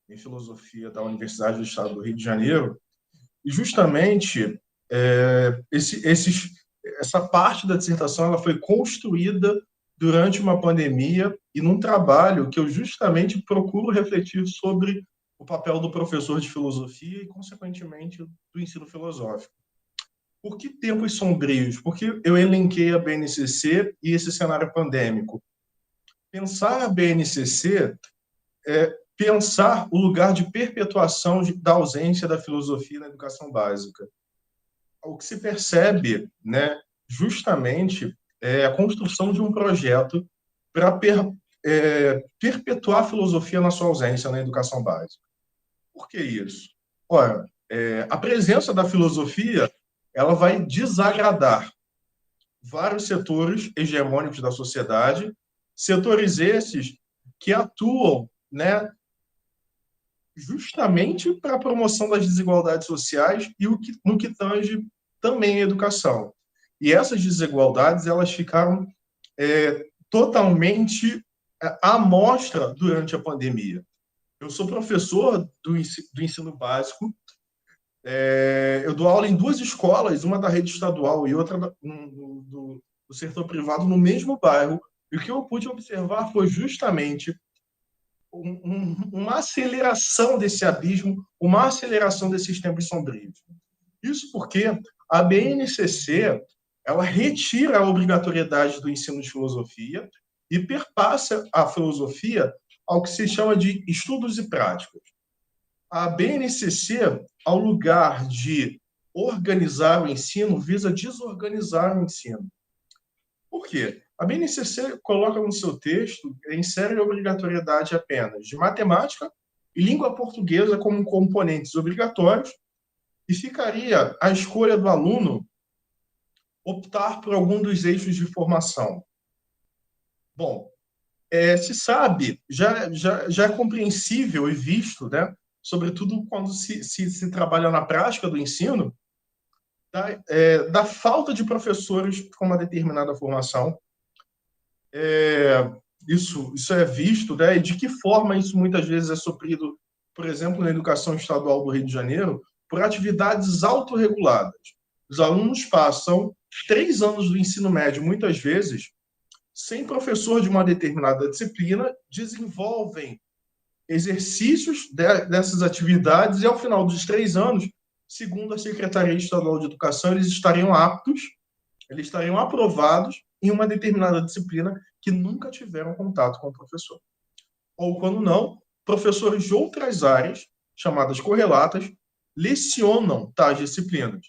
em filosofia da Universidade do Estado do Rio de Janeiro, e justamente essa parte da dissertação ela foi construída durante uma pandemia e num trabalho que eu justamente procuro refletir sobre o papel do professor de filosofia e, consequentemente, do ensino filosófico. Por que tempos sombrios? Porque eu elenquei a BNCC e esse cenário pandêmico. Pensar a BNCC é pensar o lugar de perpetuação da ausência da filosofia na educação básica. O que se percebe, né, justamente, é a construção de um projeto para perpetuar a filosofia na sua ausência na educação básica. Por que isso? Ora, a presença da filosofia ela vai desagradar vários setores hegemônicos da sociedade, setores esses que atuam, né, justamente para a promoção das desigualdades sociais e no que tange também a educação. E essas desigualdades elas ficaram totalmente à mostra durante a pandemia. Eu sou professor do ensino básico, eu dou aula em duas escolas, uma da rede estadual e outra do setor privado, no mesmo bairro, e o que eu pude observar foi justamente uma aceleração desse abismo, uma aceleração desses tempos sombrios. Isso porque a BNCC ela retira a obrigatoriedade do ensino de filosofia e perpassa a filosofia ao que se chama de estudos e práticas. A BNCC, ao lugar de organizar o ensino, visa desorganizar o ensino. Por quê? A BNCC coloca no seu texto, insere a obrigatoriedade apenas de matemática e língua portuguesa como componentes obrigatórios, e ficaria à escolha do aluno optar por algum dos eixos de formação. Bom, se sabe, já é compreensível e visto, né, sobretudo quando se trabalha na prática do ensino, da falta de professores com uma determinada formação. Isso é visto, né, e de que forma isso muitas vezes é suprido, por exemplo, na educação estadual do Rio de Janeiro, por atividades autorreguladas. Os alunos passam 3 anos do ensino médio, muitas vezes, sem professor de uma determinada disciplina, desenvolvem exercícios dessas atividades e, ao final dos 3 anos, segundo a Secretaria Estadual de Educação, eles estariam aptos, eles estariam aprovados em uma determinada disciplina que nunca tiveram contato com o professor. Ou, quando não, professores de outras áreas, chamadas correlatas, lecionam tais disciplinas.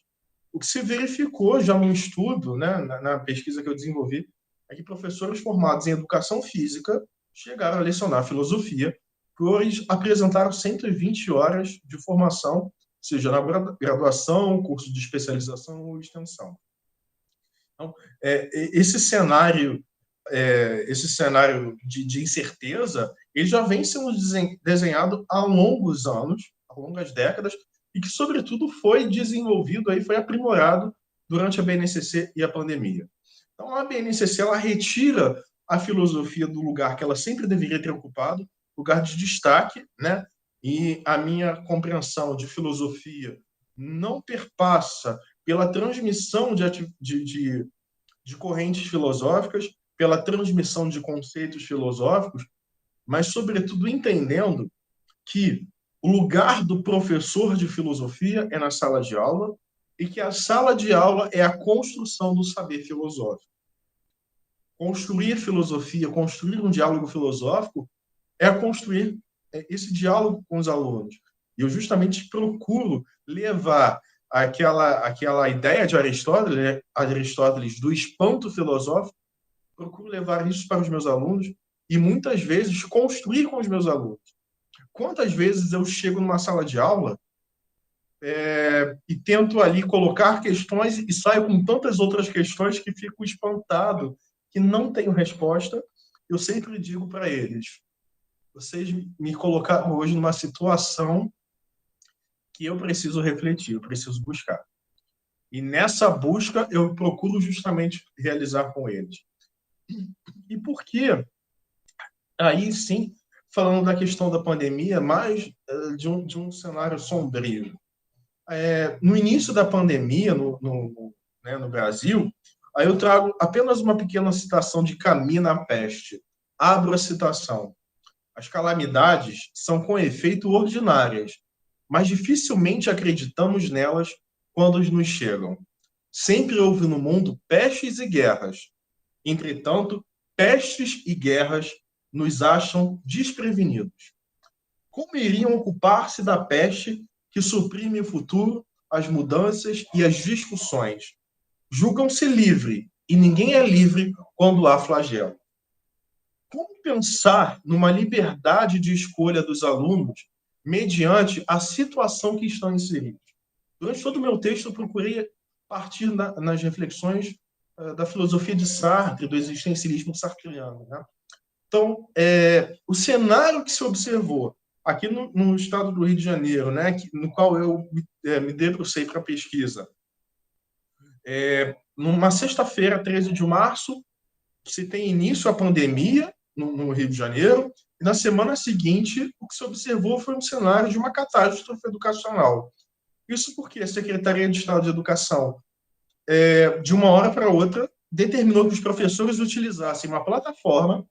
O que se verificou já num estudo, né, na pesquisa que eu desenvolvi, é que professores formados em educação física chegaram a lecionar filosofia, por apresentaram 120 horas de formação, seja na graduação, curso de especialização ou extensão. Então, esse cenário de incerteza, ele já vem sendo desenhado há longos anos, há longas décadas, e que, sobretudo, foi desenvolvido, foi aprimorado durante a BNCC e a pandemia. Então, a BNCC ela retira a filosofia do lugar que ela sempre deveria ter ocupado, lugar de destaque, né? E a minha compreensão de filosofia não perpassa pela transmissão de correntes filosóficas, pela transmissão de conceitos filosóficos, mas, sobretudo, entendendo que o lugar do professor de filosofia é na sala de aula e que a sala de aula é a construção do saber filosófico. Construir filosofia, construir um diálogo filosófico é construir esse diálogo com os alunos. E eu justamente procuro levar aquela ideia de Aristóteles do espanto filosófico, procuro levar isso para os meus alunos e, muitas vezes, construir com os meus alunos. Quantas vezes eu chego numa sala de aula e tento ali colocar questões e saio com tantas outras questões que fico espantado, que não tenho resposta. Eu sempre digo para eles: vocês me colocaram hoje numa situação que eu preciso refletir, eu preciso buscar. E nessa busca eu procuro justamente realizar com eles. E por quê? Aí sim, falando da questão da pandemia, mais de um cenário sombrio. No início da pandemia, no Brasil, aí eu trago apenas uma pequena citação de Camus na Peste. Abro a citação. As calamidades são com efeito ordinárias, mas dificilmente acreditamos nelas quando nos chegam. Sempre houve no mundo pestes e guerras. Entretanto, pestes e guerras nos acham desprevenidos. Como iriam ocupar-se da peste que suprime o futuro, as mudanças e as discussões? Julgam-se livre, e ninguém é livre quando há flagelo. Como pensar numa liberdade de escolha dos alunos mediante a situação que estão inseridos? Durante todo o meu texto, eu procurei partir nas reflexões da filosofia de Sartre, do existencialismo sartreano, né? Então, o cenário que se observou aqui no estado do Rio de Janeiro, né, no qual eu me debrucei para a pesquisa, numa sexta-feira, 13 de março, se tem início a pandemia no Rio de Janeiro, e na semana seguinte, o que se observou foi um cenário de uma catástrofe educacional. Isso porque a Secretaria de Estado de Educação, de uma hora para outra, determinou que os professores utilizassem uma plataforma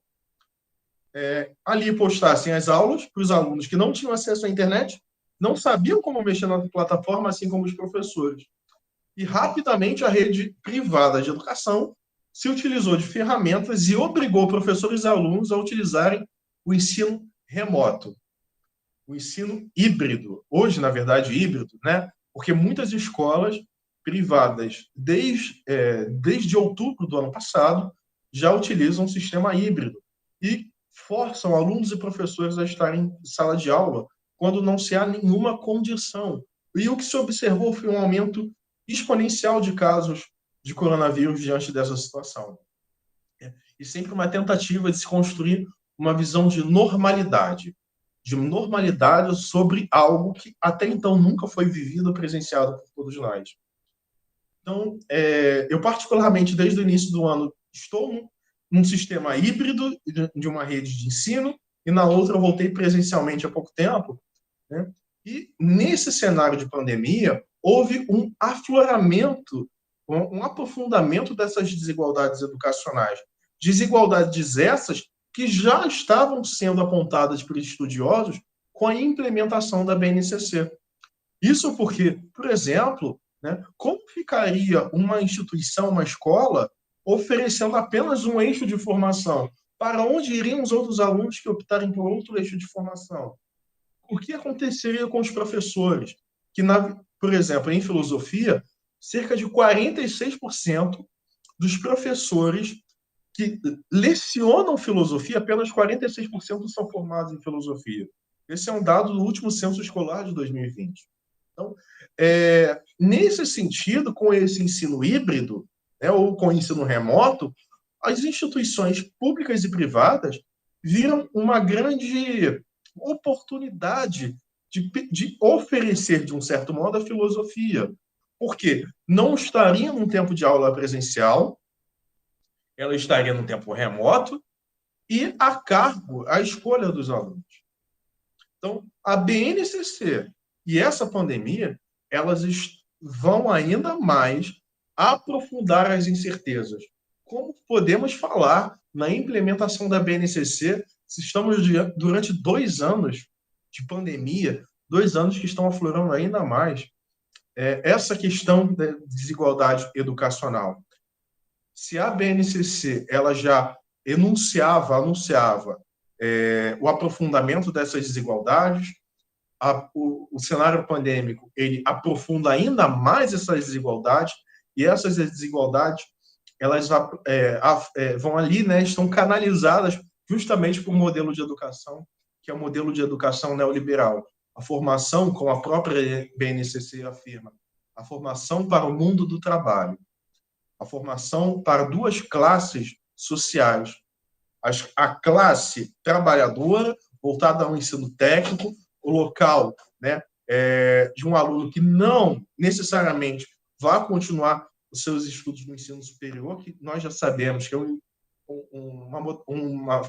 ali postassem as aulas para os alunos que não tinham acesso à internet, não sabiam como mexer na plataforma, assim como os professores. E rapidamente a rede privada de educação se utilizou de ferramentas e obrigou professores e alunos a utilizarem o ensino remoto, o ensino híbrido. Hoje, na verdade, híbrido, né? Porque muitas escolas privadas, desde outubro do ano passado, já utilizam um sistema híbrido e forçam alunos e professores a estarem em sala de aula quando não se há nenhuma condição. E o que se observou foi um aumento exponencial de casos de coronavírus diante dessa situação. E sempre uma tentativa de se construir uma visão de normalidade sobre algo que até então nunca foi vivido ou presenciado por todos nós. Então, eu particularmente, desde o início do ano, estou num sistema híbrido de uma rede de ensino, e na outra eu voltei presencialmente há pouco tempo, né? E nesse cenário de pandemia, houve um afloramento, um aprofundamento dessas desigualdades educacionais. Desigualdades essas que já estavam sendo apontadas por estudiosos com a implementação da BNCC. Isso porque, por exemplo, né, como ficaria uma instituição, uma escola, oferecendo apenas um eixo de formação? Para onde iriam os outros alunos que optarem por outro eixo de formação? O que aconteceria com os professores? Que, por exemplo, em filosofia, cerca de 46% dos professores que lecionam filosofia, apenas 46% são formados em filosofia. Esse é um dado do último censo escolar de 2020. Então, nesse sentido, com esse ensino híbrido, né, ou com o ensino remoto, as instituições públicas e privadas viram uma grande oportunidade de oferecer, de um certo modo, a filosofia. Porque não estaria num tempo de aula presencial, ela estaria no tempo remoto e a cargo, a escolha dos alunos. Então, a BNCC e essa pandemia, elas vão ainda mais aprofundar as incertezas. Como podemos falar na implementação da BNCC se estamos durante 2 anos de pandemia, 2 anos que estão aflorando ainda mais essa questão da desigualdade educacional? Se a BNCC ela já anunciava o aprofundamento dessas desigualdades, o cenário pandêmico ele aprofunda ainda mais essas desigualdades, e essas desigualdades elas vão ali, né, estão canalizadas justamente para o modelo de educação, que é o modelo de educação neoliberal. A formação, como a própria BNCC afirma, a formação para o mundo do trabalho, a formação para 2 classes sociais. A classe trabalhadora, voltada ao ensino técnico, o local, né, de um aluno que não necessariamente vai continuar os seus estudos no ensino superior, que nós já sabemos que é uma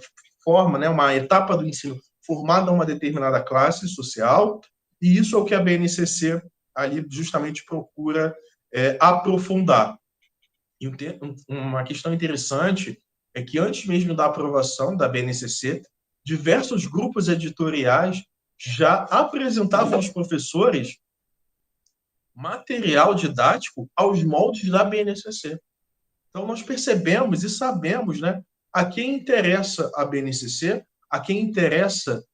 forma, né, uma etapa do ensino formada a uma determinada classe social, e isso é o que a BNCC ali justamente procura aprofundar. E uma questão interessante é que antes mesmo da aprovação da BNCC, diversos grupos editoriais já apresentavam aos professores material didático aos moldes da BNCC. Então, nós percebemos e sabemos, né, a quem interessa a BNCC, a quem interessa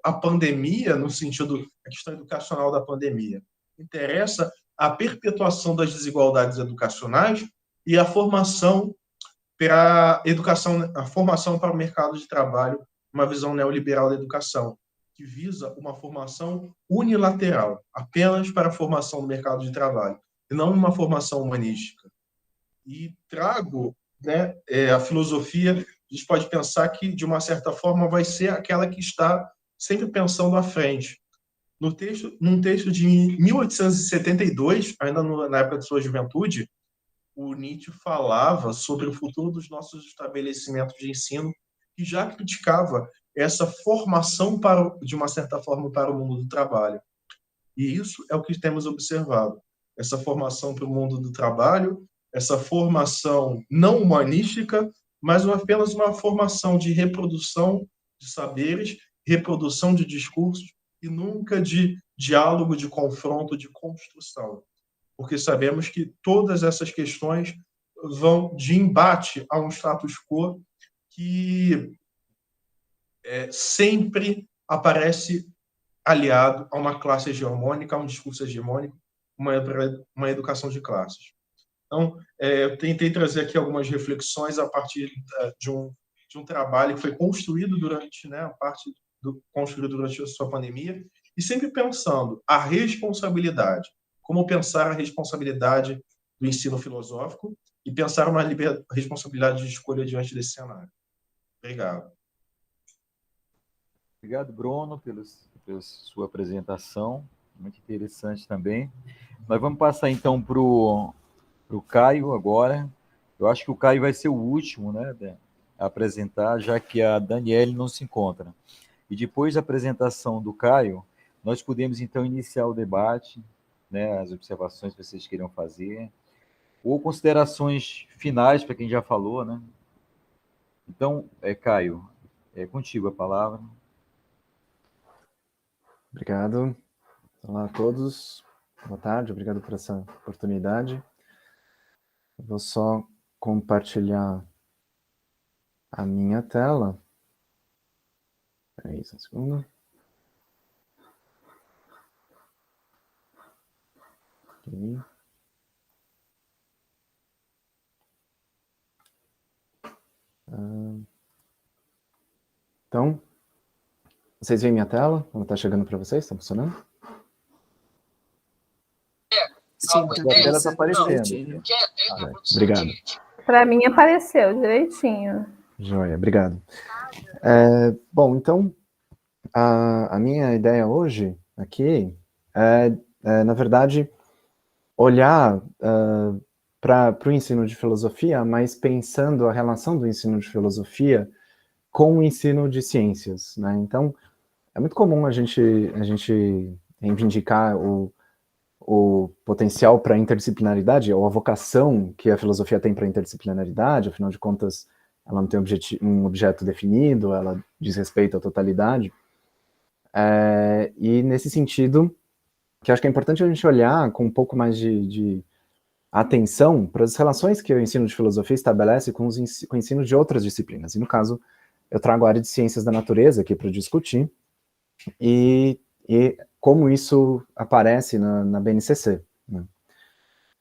a pandemia, no sentido da questão educacional da pandemia. Interessa a perpetuação das desigualdades educacionais e a formação para o mercado de trabalho, uma visão neoliberal da educação, que visa uma formação unilateral, apenas para a formação do mercado de trabalho, e não uma formação humanística. E trago, né, a filosofia, a gente pode pensar que, de uma certa forma, vai ser aquela que está sempre pensando à frente. Num texto de 1872, ainda na época de sua juventude, o Nietzsche falava sobre o futuro dos nossos estabelecimentos de ensino, que já criticava essa formação, de uma certa forma, para o mundo do trabalho. E isso é o que temos observado. Essa formação para o mundo do trabalho, essa formação não humanística, mas apenas uma formação de reprodução de saberes, reprodução de discursos, e nunca de diálogo, de confronto, de construção. Porque sabemos que todas essas questões vão de embate a um status quo que sempre aparece aliado a uma classe hegemônica, a um discurso hegemônico, uma educação de classes. Então, eu tentei trazer aqui algumas reflexões a partir de um trabalho que foi construído durante, construído durante a sua pandemia, e sempre pensando a responsabilidade, como pensar a responsabilidade do ensino filosófico e pensar uma responsabilidade de escolha diante desse cenário. Obrigado. Obrigado, Bruno, pela sua apresentação, muito interessante também. Nós vamos passar, então, para o Caio agora. Eu acho que o Caio vai ser o último, né, a apresentar, já que a Daniele não se encontra. E depois da apresentação do Caio, nós podemos, então, iniciar o debate, né, as observações que vocês queiram fazer, ou considerações finais para quem já falou, né? Então, Caio, é contigo a palavra. Obrigado. Olá a todos. Boa tarde, obrigado por essa oportunidade. Eu vou só compartilhar a minha tela. Espera aí, só um segundo. Okay. Então, vocês veem minha tela? Ela está chegando para vocês? Está funcionando? Sim, A tela está aparecendo. Obrigado. Para mim apareceu direitinho. Joia, obrigado. Bom, então, a minha ideia hoje aqui na verdade, olhar para o ensino de filosofia, mas pensando a relação do ensino de filosofia com o ensino de ciências, né? Então, é muito comum a gente reivindicar o potencial para interdisciplinaridade, ou a vocação que a filosofia tem para interdisciplinaridade, afinal de contas, ela não tem um objeto definido, ela diz respeito à totalidade. E nesse sentido, que acho que é importante a gente olhar com um pouco mais de atenção para as relações que o ensino de filosofia estabelece com o ensino de outras disciplinas. E no caso, eu trago a área de ciências da natureza aqui para discutir, e como isso aparece na BNCC. Né?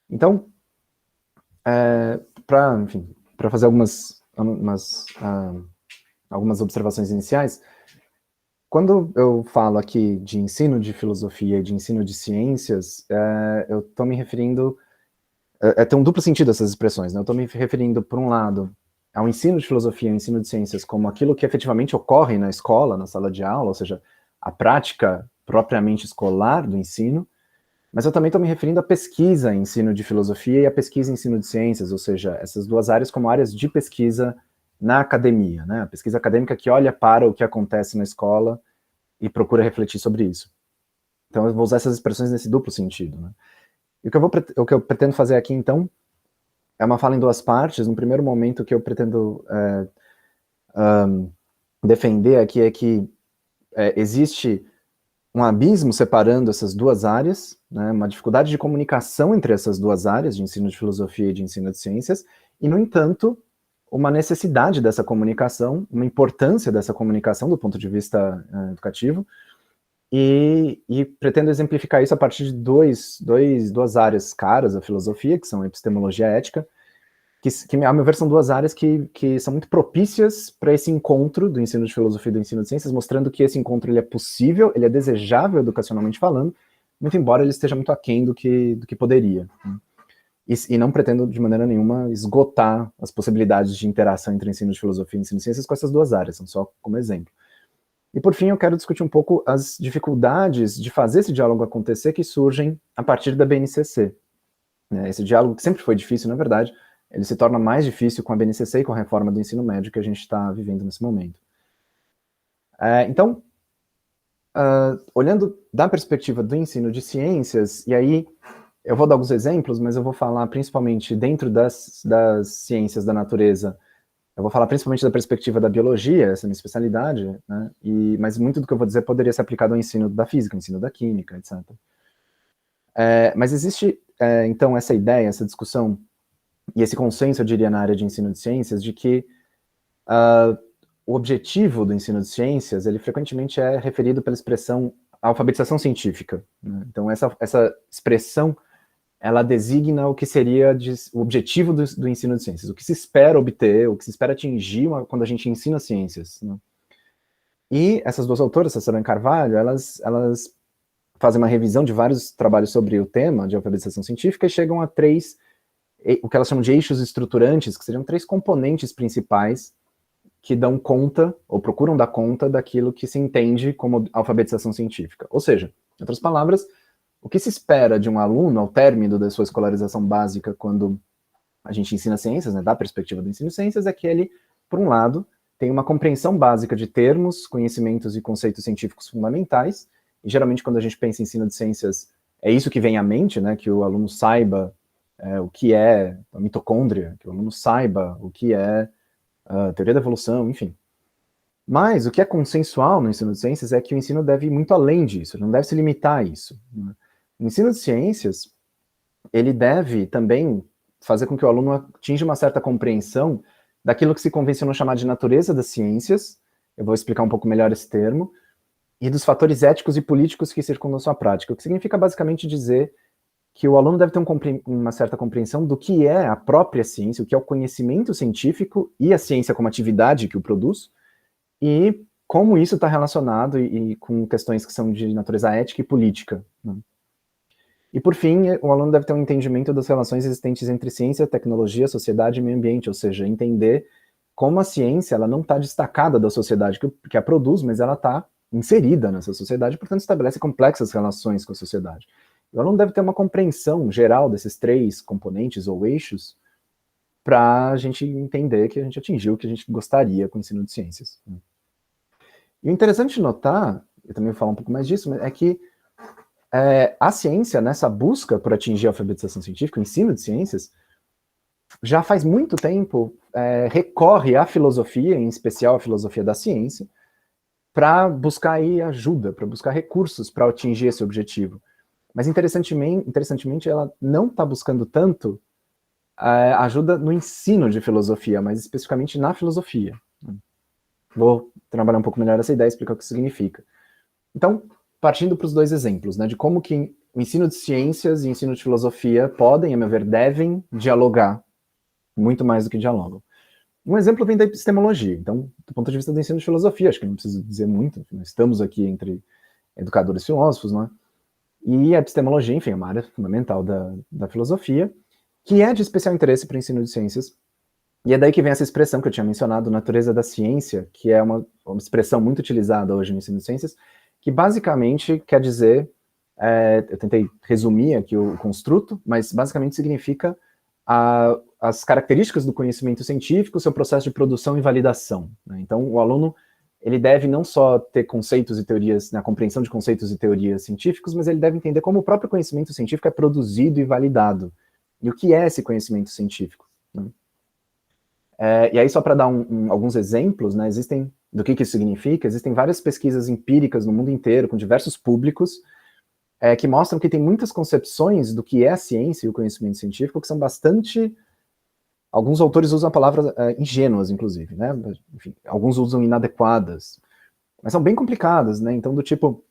Então, para fazer algumas observações iniciais, quando eu falo aqui de ensino de filosofia e de ensino de ciências, eu estou me referindo... tem um duplo sentido essas expressões, né? Eu estou me referindo, por um lado, ao ensino de filosofia e ao ensino de ciências como aquilo que efetivamente ocorre na escola, na sala de aula, ou seja, a prática propriamente escolar do ensino, mas eu também estou me referindo à pesquisa em ensino de filosofia e à pesquisa em ensino de ciências, ou seja, essas duas áreas como áreas de pesquisa na academia, né? A pesquisa acadêmica que olha para o que acontece na escola e procura refletir sobre isso. Então eu vou usar essas expressões nesse duplo sentido, né? E o que eu pretendo fazer aqui, então, é uma fala em duas partes. No primeiro momento, o que eu pretendo defender aqui é que existe um abismo separando essas duas áreas, né, uma dificuldade de comunicação entre essas duas áreas, de ensino de filosofia e de ensino de ciências, e, no entanto, uma necessidade dessa comunicação, uma importância dessa comunicação do ponto de vista educativo, e pretendo exemplificar isso a partir de duas áreas caras da filosofia, que são a epistemologia e a ética, que a meu ver são duas áreas que são muito propícias para esse encontro do ensino de filosofia e do ensino de ciências, mostrando que esse encontro ele é possível, ele é desejável educacionalmente falando, muito embora ele esteja muito aquém do que poderia. Né? E não pretendo de maneira nenhuma esgotar as possibilidades de interação entre ensino de filosofia e ensino de ciências com essas duas áreas, são só como exemplo. E por fim eu quero discutir um pouco as dificuldades de fazer esse diálogo acontecer que surgem a partir da BNCC. Esse diálogo que sempre foi difícil, na verdade, ele se torna mais difícil com a BNCC e com a reforma do ensino médio que a gente está vivendo nesse momento. Então, olhando da perspectiva do ensino de ciências, e aí eu vou dar alguns exemplos, mas eu vou falar principalmente dentro das ciências da natureza, Eu vou falar principalmente da perspectiva da biologia, essa é a minha especialidade, né? Mas muito do que eu vou dizer poderia ser aplicado ao ensino da física, ao ensino da química, etc. Mas existe, então, essa ideia, essa discussão, e esse consenso, eu diria, na área de ensino de ciências, de que o objetivo do ensino de ciências, ele frequentemente é referido pela expressão alfabetização científica, né? Então, essa expressão, ela designa o que seria o objetivo do ensino de ciências, o que se espera obter, o que se espera atingir quando a gente ensina ciências, né? E essas duas autoras, Cecília e Carvalho, elas fazem uma revisão de vários trabalhos sobre o tema de alfabetização científica e chegam a o que elas chamam de eixos estruturantes, que seriam 3 componentes principais que dão conta, ou procuram dar conta, daquilo que se entende como alfabetização científica. Ou seja, em outras palavras, o que se espera de um aluno ao término da sua escolarização básica, quando a gente ensina ciências, né, da perspectiva do ensino de ciências, é que ele, por um lado, tem uma compreensão básica de termos, conhecimentos e conceitos científicos fundamentais, e geralmente quando a gente pensa em ensino de ciências, é isso que vem à mente, né, que o aluno saiba o que é a mitocôndria, que o aluno saiba o que é a teoria da evolução, enfim. Mas o que é consensual no ensino de ciências é que o ensino deve ir muito além disso, ele não deve se limitar a isso, né? O ensino de ciências, ele deve também fazer com que o aluno atinja uma certa compreensão daquilo que se convencionou chamar de natureza das ciências, eu vou explicar um pouco melhor esse termo, e dos fatores éticos e políticos que circundam sua prática, o que significa basicamente dizer que o aluno deve ter uma certa compreensão do que é a própria ciência, o que é o conhecimento científico e a ciência como atividade que o produz, e como isso está relacionado e com questões que são de natureza ética e política, né? E, por fim, o aluno deve ter um entendimento das relações existentes entre ciência, tecnologia, sociedade e meio ambiente, ou seja, entender como a ciência ela não está destacada da sociedade que a produz, mas ela está inserida nessa sociedade, portanto, estabelece complexas relações com a sociedade. O aluno deve ter uma compreensão geral desses 3 componentes ou eixos para a gente entender que a gente atingiu o que a gente gostaria com o ensino de ciências. E o interessante de notar, eu também vou falar um pouco mais disso, é que a ciência, nessa busca por atingir a alfabetização científica, o ensino de ciências, já faz muito tempo recorre à filosofia, em especial a filosofia da ciência, para buscar aí ajuda, para buscar recursos para atingir esse objetivo. Mas, interessantemente, ela não está buscando tanto ajuda no ensino de filosofia, mas especificamente na filosofia. Vou trabalhar um pouco melhor essa ideia e explicar o que significa. Então, partindo para os 2 exemplos, né, de como que o ensino de ciências e o ensino de filosofia podem, a meu ver, devem dialogar, muito mais do que dialogam. Um exemplo vem da epistemologia. Então, do ponto de vista do ensino de filosofia, acho que não preciso dizer muito, nós estamos aqui entre educadores e filósofos, não é? E a epistemologia, enfim, é uma área fundamental da filosofia, que é de especial interesse para o ensino de ciências, e é daí que vem essa expressão que eu tinha mencionado, natureza da ciência, que é uma expressão muito utilizada hoje no ensino de ciências, que basicamente quer dizer, eu tentei resumir aqui o construto, mas basicamente significa as características do conhecimento científico, seu processo de produção e validação, né? Então, o aluno, ele deve não só ter conceitos e teorias, a compreensão de conceitos e teorias científicos, mas ele deve entender como o próprio conhecimento científico é produzido e validado, e o que é esse conhecimento científico, né? E aí, só para dar alguns exemplos, né, do que isso significa, existem várias pesquisas empíricas no mundo inteiro, com diversos públicos, que mostram que tem muitas concepções do que é a ciência e o conhecimento científico que são bastante... Alguns autores usam a palavra ingênuas, inclusive, né? Enfim, alguns usam inadequadas, mas são bem complicadas, né? Então, do tipo,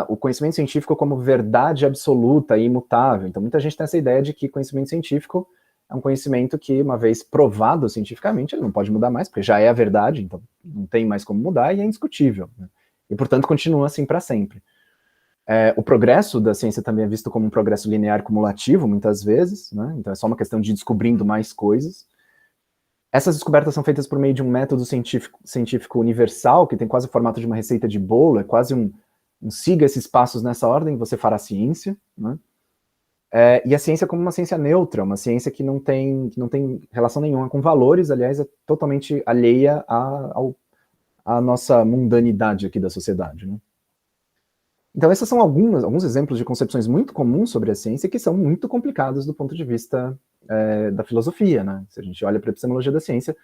o conhecimento científico como verdade absoluta e imutável. Então, muita gente tem essa ideia de que conhecimento científico é um conhecimento que, uma vez provado cientificamente, ele não pode mudar mais, porque já é a verdade, então não tem mais como mudar e é indiscutível, né? E, portanto, continua assim para sempre. O progresso da ciência também é visto como um progresso linear cumulativo, muitas vezes, né? Então é só uma questão de descobrindo mais coisas. Essas descobertas são feitas por meio de um método científico universal, que tem quase o formato de uma receita de bolo, é quase um siga esses passos nessa ordem, você fará ciência, né? E a ciência como uma ciência neutra, uma ciência que não tem relação nenhuma com valores, aliás, é totalmente alheia à nossa mundanidade aqui da sociedade, né? Então, esses são alguns exemplos de concepções muito comuns sobre a ciência que são muito complicadas do ponto de vista da filosofia, né? Se a gente olha para a epistemologia da ciência,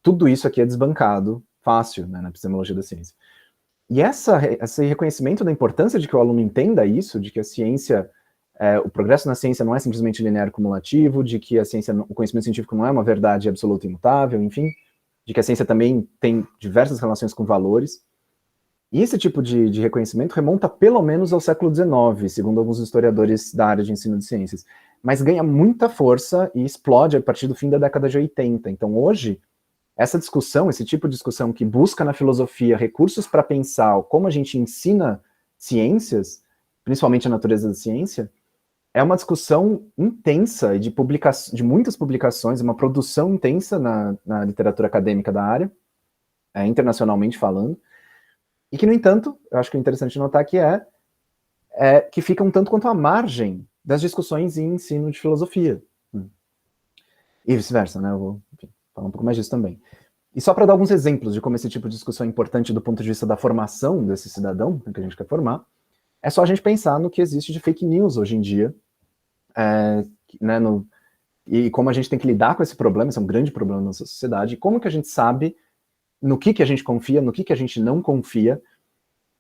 tudo isso aqui é desbancado fácil, né, na epistemologia da ciência. E esse reconhecimento da importância de que o aluno entenda isso, de que a ciência, o progresso na ciência não é simplesmente linear e cumulativo, de que a ciência, o conhecimento científico não é uma verdade absoluta e imutável, enfim, de que a ciência também tem diversas relações com valores. E esse tipo de reconhecimento remonta pelo menos ao século XIX, segundo alguns historiadores da área de ensino de ciências, mas ganha muita força e explode a partir do fim da década de 80. Então, hoje, essa discussão, esse tipo de discussão que busca na filosofia recursos para pensar como a gente ensina ciências, principalmente a natureza da ciência, é uma discussão intensa e de muitas publicações, uma produção intensa na literatura acadêmica da área, internacionalmente falando, e que, no entanto, eu acho que é interessante notar que que fica um tanto quanto à margem das discussões em ensino de filosofia. E vice-versa, né? Eu vou, enfim, falar um pouco mais disso também. E só para dar alguns exemplos de como esse tipo de discussão é importante do ponto de vista da formação desse cidadão, que a gente quer formar, é só a gente pensar no que existe de fake news hoje em dia, né, e como a gente tem que lidar com esse problema, esse é um grande problema na nossa sociedade, e como que a gente sabe no que a gente confia, no que a gente não confia.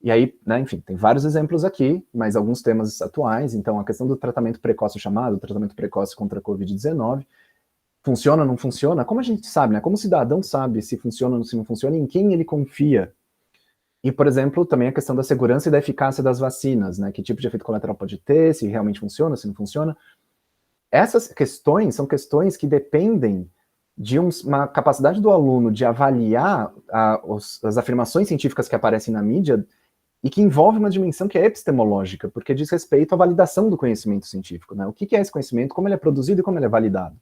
E aí, né, enfim, tem vários exemplos aqui, mas alguns temas atuais. Então, a questão do tratamento precoce chamado, tratamento precoce contra a Covid-19, funciona ou não funciona? Como a gente sabe, né? Como o cidadão sabe se funciona ou se não funciona, em quem ele confia? E, por exemplo, também a questão da segurança e da eficácia das vacinas, né? Que tipo de efeito colateral pode ter, se realmente funciona, se não funciona. Essas questões são questões que dependem de uma capacidade do aluno de avaliar as afirmações científicas que aparecem na mídia e que envolve uma dimensão que é epistemológica, porque diz respeito à validação do conhecimento científico, né? O que é esse conhecimento, como ele é produzido e como ele é validado.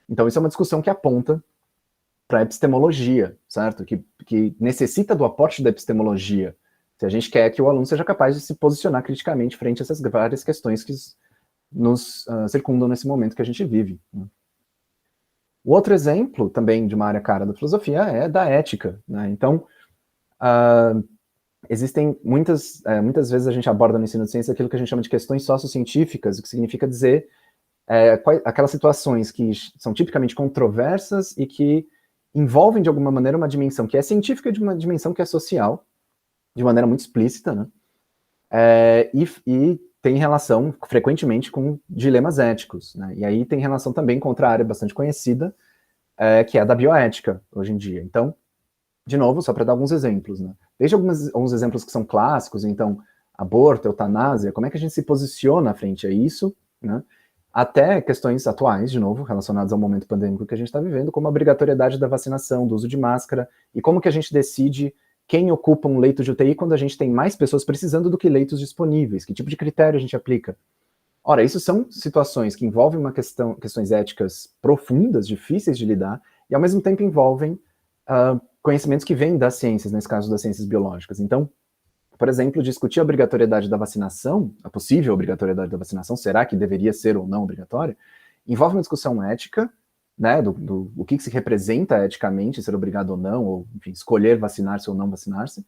Então, isso é uma discussão que aponta para a epistemologia, certo? Que necessita do aporte da epistemologia, se a gente quer que o aluno seja capaz de se posicionar criticamente frente a essas várias questões que nos circundam nesse momento que a gente vive, né? O outro exemplo, também de uma área cara da filosofia, é da ética, né? Então, existem muitas vezes a gente aborda no ensino de ciência aquilo que a gente chama de questões sociocientíficas, o que significa dizer aquelas situações que são tipicamente controversas e que envolvem, de alguma maneira, uma dimensão que é científica e de uma dimensão que é social, de maneira muito explícita, né? E tem relação, frequentemente, com dilemas éticos, né? E aí tem relação também com outra área bastante conhecida, que é a da bioética, hoje em dia. Então, de novo, só para dar alguns exemplos, né? Desde alguns exemplos que são clássicos, então, aborto, eutanásia, como é que a gente se posiciona frente a isso, né? Até questões atuais, de novo, relacionadas ao momento pandêmico que a gente está vivendo, como a obrigatoriedade da vacinação, do uso de máscara, e como que a gente decide quem ocupa um leito de UTI quando a gente tem mais pessoas precisando do que leitos disponíveis, que tipo de critério a gente aplica. Ora, isso são situações que envolvem questões éticas profundas, difíceis de lidar, e ao mesmo tempo envolvem conhecimentos que vêm das ciências, nesse caso das ciências biológicas. Então, por exemplo, discutir a obrigatoriedade da vacinação, a possível obrigatoriedade da vacinação, será que deveria ser ou não obrigatória, envolve uma discussão ética, né, do que se representa eticamente, ser obrigado ou não, ou, enfim, escolher vacinar-se ou não vacinar-se,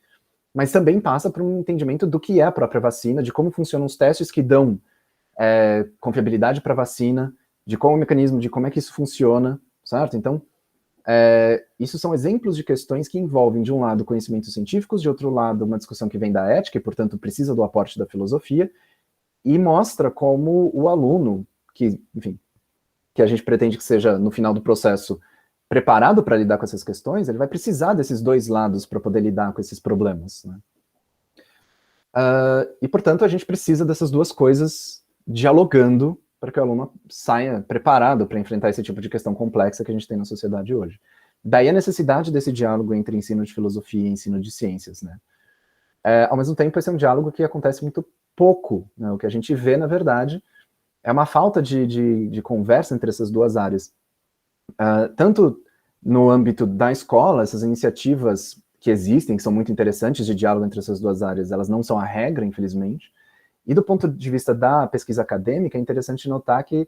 mas também passa por um entendimento do que é a própria vacina, de como funcionam os testes que dão confiabilidade para a vacina, de qual é o mecanismo, de como é que isso funciona, certo? Então, isso são exemplos de questões que envolvem, de um lado, conhecimentos científicos, de outro lado, uma discussão que vem da ética, e, portanto, precisa do aporte da filosofia, e mostra como o aluno, que, enfim, que a gente pretende que seja, no final do processo, preparado para lidar com essas questões, ele vai precisar desses dois lados para poder lidar com esses problemas, né? E, portanto, a gente precisa dessas duas coisas dialogando para que o aluno saia preparado para enfrentar esse tipo de questão complexa que a gente tem na sociedade hoje. Daí a necessidade desse diálogo entre ensino de filosofia e ensino de ciências, né? Ao mesmo tempo, esse é um diálogo que acontece muito pouco, né? O que a gente vê, na verdade, é uma falta de conversa entre essas duas áreas. Tanto no âmbito da escola, essas iniciativas que existem, que são muito interessantes de diálogo entre essas duas áreas, elas não são a regra, infelizmente. E do ponto de vista da pesquisa acadêmica, é interessante notar que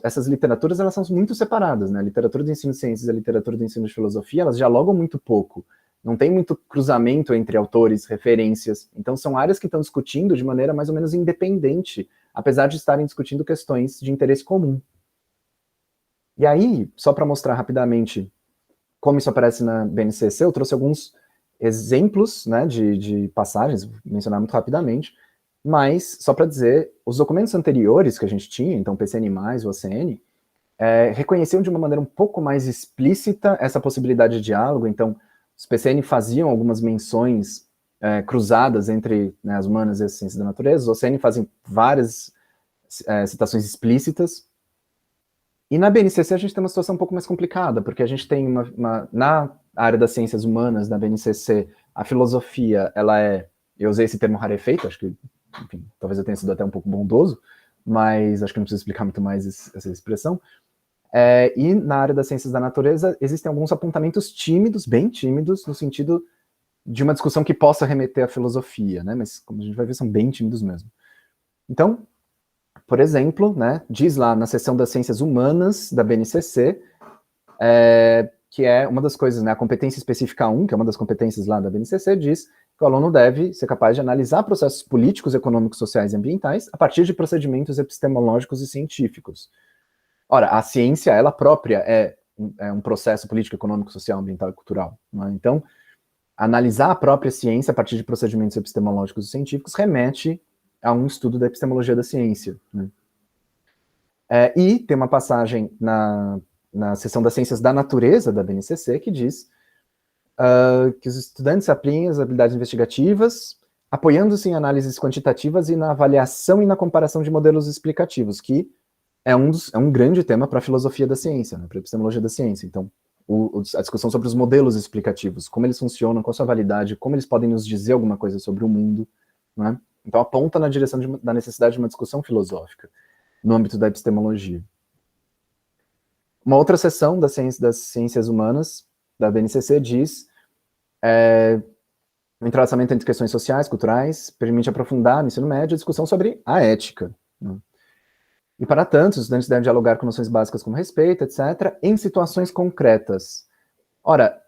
essas literaturas, elas são muito separadas, né? A literatura do ensino de ciências e a literatura do ensino de filosofia, elas dialogam muito pouco. Não tem muito cruzamento entre autores, referências. Então, são áreas que estão discutindo de maneira mais ou menos independente, apesar de estarem discutindo questões de interesse comum. E aí, só para mostrar rapidamente como isso aparece na BNCC, eu trouxe alguns exemplos, né, de passagens, vou mencionar muito rapidamente, mas, só para dizer, os documentos anteriores que a gente tinha, então o PCN+, o OCN, reconheciam de uma maneira um pouco mais explícita essa possibilidade de diálogo, então os PCN faziam algumas menções cruzadas entre, né, as humanas e as ciências da natureza, os OCN fazem várias citações explícitas, e na BNCC a gente tem uma situação um pouco mais complicada, porque a gente tem na área das ciências humanas, na BNCC, a filosofia, ela eu usei esse termo rarefeito, acho que, enfim, talvez eu tenha sido até um pouco bondoso, mas acho que não preciso explicar muito mais essa expressão. E na área das ciências da natureza, existem alguns apontamentos tímidos, bem tímidos, no sentido de uma discussão que possa remeter à filosofia, né? Mas, como a gente vai ver, são bem tímidos mesmo. Então, por exemplo, né, diz lá na seção das ciências humanas da BNCC, que é uma das coisas, né, a competência específica 1, que é uma das competências lá da BNCC, diz que o aluno deve ser capaz de analisar processos políticos, econômicos, sociais e ambientais a partir de procedimentos epistemológicos e científicos. Ora, a ciência, ela própria é um processo político, econômico, social, ambiental e cultural. Né? Então, analisar a própria ciência a partir de procedimentos epistemológicos e científicos remete a um estudo da epistemologia da ciência. Né? E tem uma passagem na seção das ciências da natureza da BNCC que diz que os estudantes apliem as habilidades investigativas, apoiando-se em análises quantitativas e na avaliação e na comparação de modelos explicativos, que é um grande tema para a filosofia da ciência, né, para a epistemologia da ciência. Então, a discussão sobre os modelos explicativos, como eles funcionam, qual a sua validade, como eles podem nos dizer alguma coisa sobre o mundo, né? Então, aponta na direção da necessidade de uma discussão filosófica no âmbito da epistemologia. Uma outra seção das ciências humanas da BNCC diz o entrelaçamento entre questões sociais, culturais, permite aprofundar no ensino médio a discussão sobre a ética. Né? E, para tanto, os estudantes devem dialogar com noções básicas como respeito, etc., em situações concretas. Ora,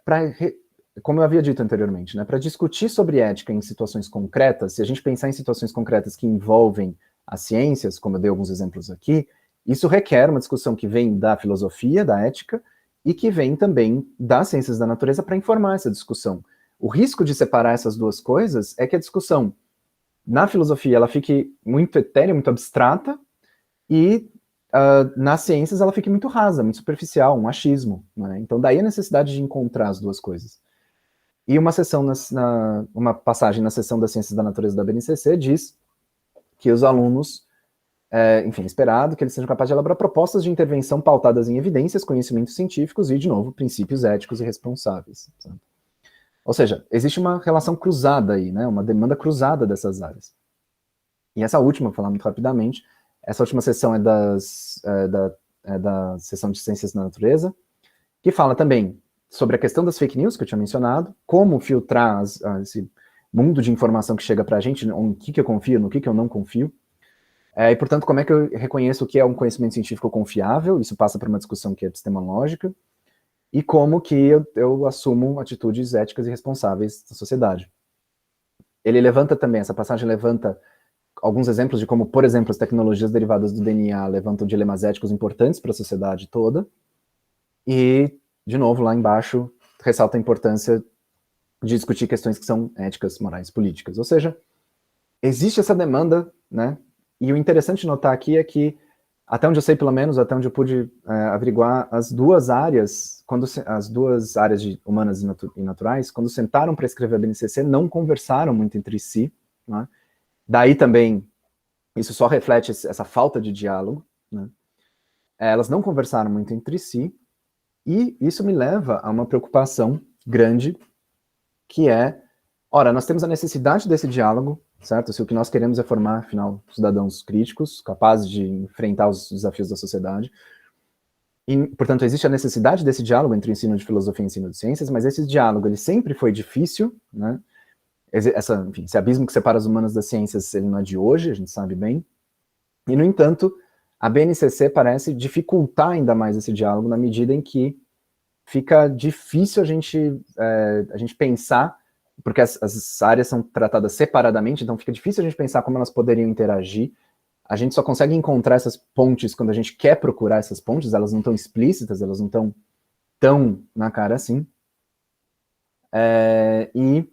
como eu havia dito anteriormente, né, para discutir sobre ética em situações concretas, se a gente pensar em situações concretas que envolvem as ciências, como eu dei alguns exemplos aqui, isso requer uma discussão que vem da filosofia, da ética, e que vem também das ciências da natureza para informar essa discussão. O risco de separar essas duas coisas é que a discussão na filosofia ela fique muito etérea, muito abstrata, e nas ciências ela fique muito rasa, muito superficial, um achismo. Né? Então daí a necessidade de encontrar as duas coisas. E uma passagem na seção das ciências da natureza da BNCC diz que os alunos, enfim, esperado que eles sejam capazes de elaborar propostas de intervenção pautadas em evidências, conhecimentos científicos e, de novo, princípios éticos e responsáveis. Sabe? Ou seja, existe uma relação cruzada aí, né? Uma demanda cruzada dessas áreas. E essa última, vou falar muito rapidamente, essa última seção é da seção de ciências da natureza, que fala também sobre a questão das fake news, que eu tinha mencionado, como filtrar esse mundo de informação que chega para a gente, no que eu confio, no que eu não confio, e, portanto, como é que eu reconheço o que é um conhecimento científico confiável, isso passa por uma discussão que é epistemológica, e como que eu assumo atitudes éticas e responsáveis da sociedade. Ele levanta também, essa passagem levanta alguns exemplos de como, por exemplo, as tecnologias derivadas do DNA levantam dilemas éticos importantes para a sociedade toda, e, de novo, lá embaixo, ressalta a importância de discutir questões que são éticas, morais, políticas. Ou seja, existe essa demanda, né? E o interessante de notar aqui é que, até onde eu sei, pelo menos, até onde eu pude averiguar, as duas áreas de humanas e naturais, quando sentaram para escrever a BNCC, não conversaram muito entre si, né? Daí também, isso só reflete essa falta de diálogo, né? Elas não conversaram muito entre si, e isso me leva a uma preocupação grande, que ora, nós temos a necessidade desse diálogo, certo? Se o que nós queremos é formar, afinal, cidadãos críticos, capazes de enfrentar os desafios da sociedade, e, portanto, existe a necessidade desse diálogo entre ensino de filosofia e ensino de ciências, mas esse diálogo, ele sempre foi difícil, né? Enfim, esse abismo que separa as humanas das ciências, ele não é de hoje, a gente sabe bem, e, no entanto, a BNCC parece dificultar ainda mais esse diálogo na medida em que fica difícil a gente pensar, porque as áreas são tratadas separadamente, então fica difícil a gente pensar como elas poderiam interagir. A gente só consegue encontrar essas pontes quando a gente quer procurar essas pontes, elas não estão explícitas, elas não estão tão na cara assim. E,